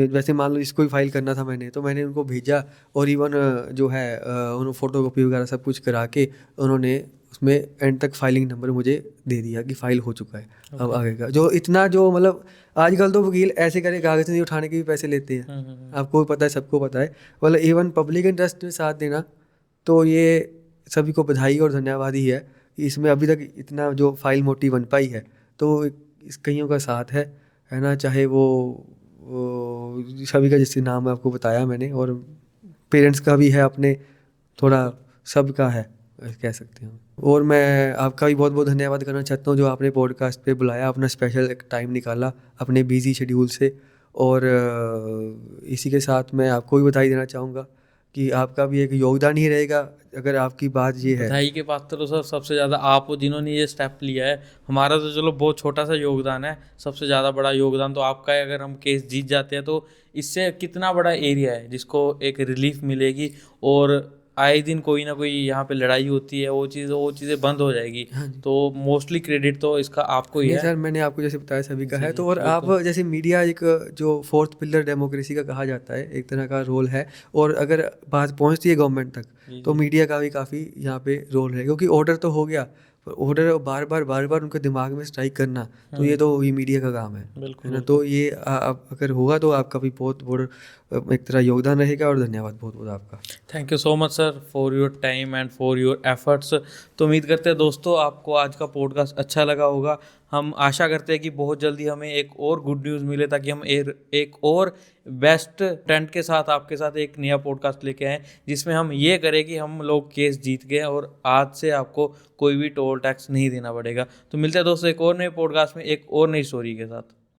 वैसे मान लो इसको ही फाइल करना था मैंने, तो मैंने उनको भेजा, और इवन जो है उन्होंने फ़ोटो कॉपी वगैरह सब कुछ करा के उन्होंने उसमें एंड तक फाइलिंग नंबर मुझे दे दिया कि फ़ाइल हो चुका है। अब आगे का जो इतना जो मतलब आजकल तो वकील ऐसे करे कागज़ नहीं उठाने के भी पैसे लेते हैं, आपको भी पता है, सबको पता है। मतलब इवन पब्लिक इंटरेस्ट में साथ देना, तो ये सभी को बधाई और धन्यवाद ही है कि इसमें अभी तक इतना जो फाइल मोटी बन पाई है, तो इस कईयों का साथ है ना, चाहे वो सभी का जैसे नाम आपको बताया मैंने, और पेरेंट्स का भी है अपने, थोड़ा सबका है कह सकते हैं। और मैं आपका भी बहुत बहुत धन्यवाद करना चाहता हूँ जो आपने पॉडकास्ट पे बुलाया, अपना स्पेशल एक टाइम निकाला अपने बिजी शेड्यूल से। और इसी के साथ मैं आपको भी बधाई देना चाहूँगा कि आपका भी एक योगदान ही रहेगा, अगर आपकी बात ये है। बधाई के पात्र तो सर सबसे ज़्यादा आप हो जिन्होंने ये स्टेप लिया है। हमारा तो चलो बहुत छोटा सा योगदान है, सबसे ज़्यादा बड़ा योगदान तो आपका है। अगर हम केस जीत जाते हैं तो इससे कितना बड़ा एरिया है जिसको एक रिलीफ मिलेगी, और आए दिन कोई ना कोई यहाँ पे लड़ाई होती है, वो चीज़ें बंद हो जाएगी। तो मोस्टली क्रेडिट तो इसका आपको ही नहीं है। सर, मैंने आपको जैसे बताया सभी का जी है, जी तो और आप बिल्कुल। जैसे मीडिया एक जो फोर्थ पिलर डेमोक्रेसी का कहा जाता है, एक तरह का रोल है। और अगर बात पहुंचती है गवर्नमेंट तक, जी तो जी मीडिया का भी काफ़ी यहाँ पे रोल है, क्योंकि ऑर्डर तो हो गया, पर ऑर्डर बार बार उनके दिमाग में स्ट्राइक करना, तो ये तो ये मीडिया का काम है बिल्कुल ना। बिल्कुल। तो ये अगर होगा तो आपका भी बहुत बड़ा एक तरह योगदान रहेगा, और धन्यवाद बहुत बहुत आपका। Thank you so much sir for your time and for your efforts. तो उम्मीद करते हैं दोस्तों आपको आज का पॉडकास्ट अच्छा लगा होगा। हम आशा करते हैं कि बहुत जल्दी हमें एक और गुड न्यूज़ मिले, ताकि हम एक और बेस्ट ट्रेंड के साथ आपके साथ एक नया पॉडकास्ट लेके आएँ, जिसमें हम ये करें कि हम लोग केस जीत गए और आज से आपको कोई भी टोल टैक्स नहीं देना पड़ेगा। तो मिलते हैं दोस्तों एक और नए पॉडकास्ट में एक और नई स्टोरी के साथ।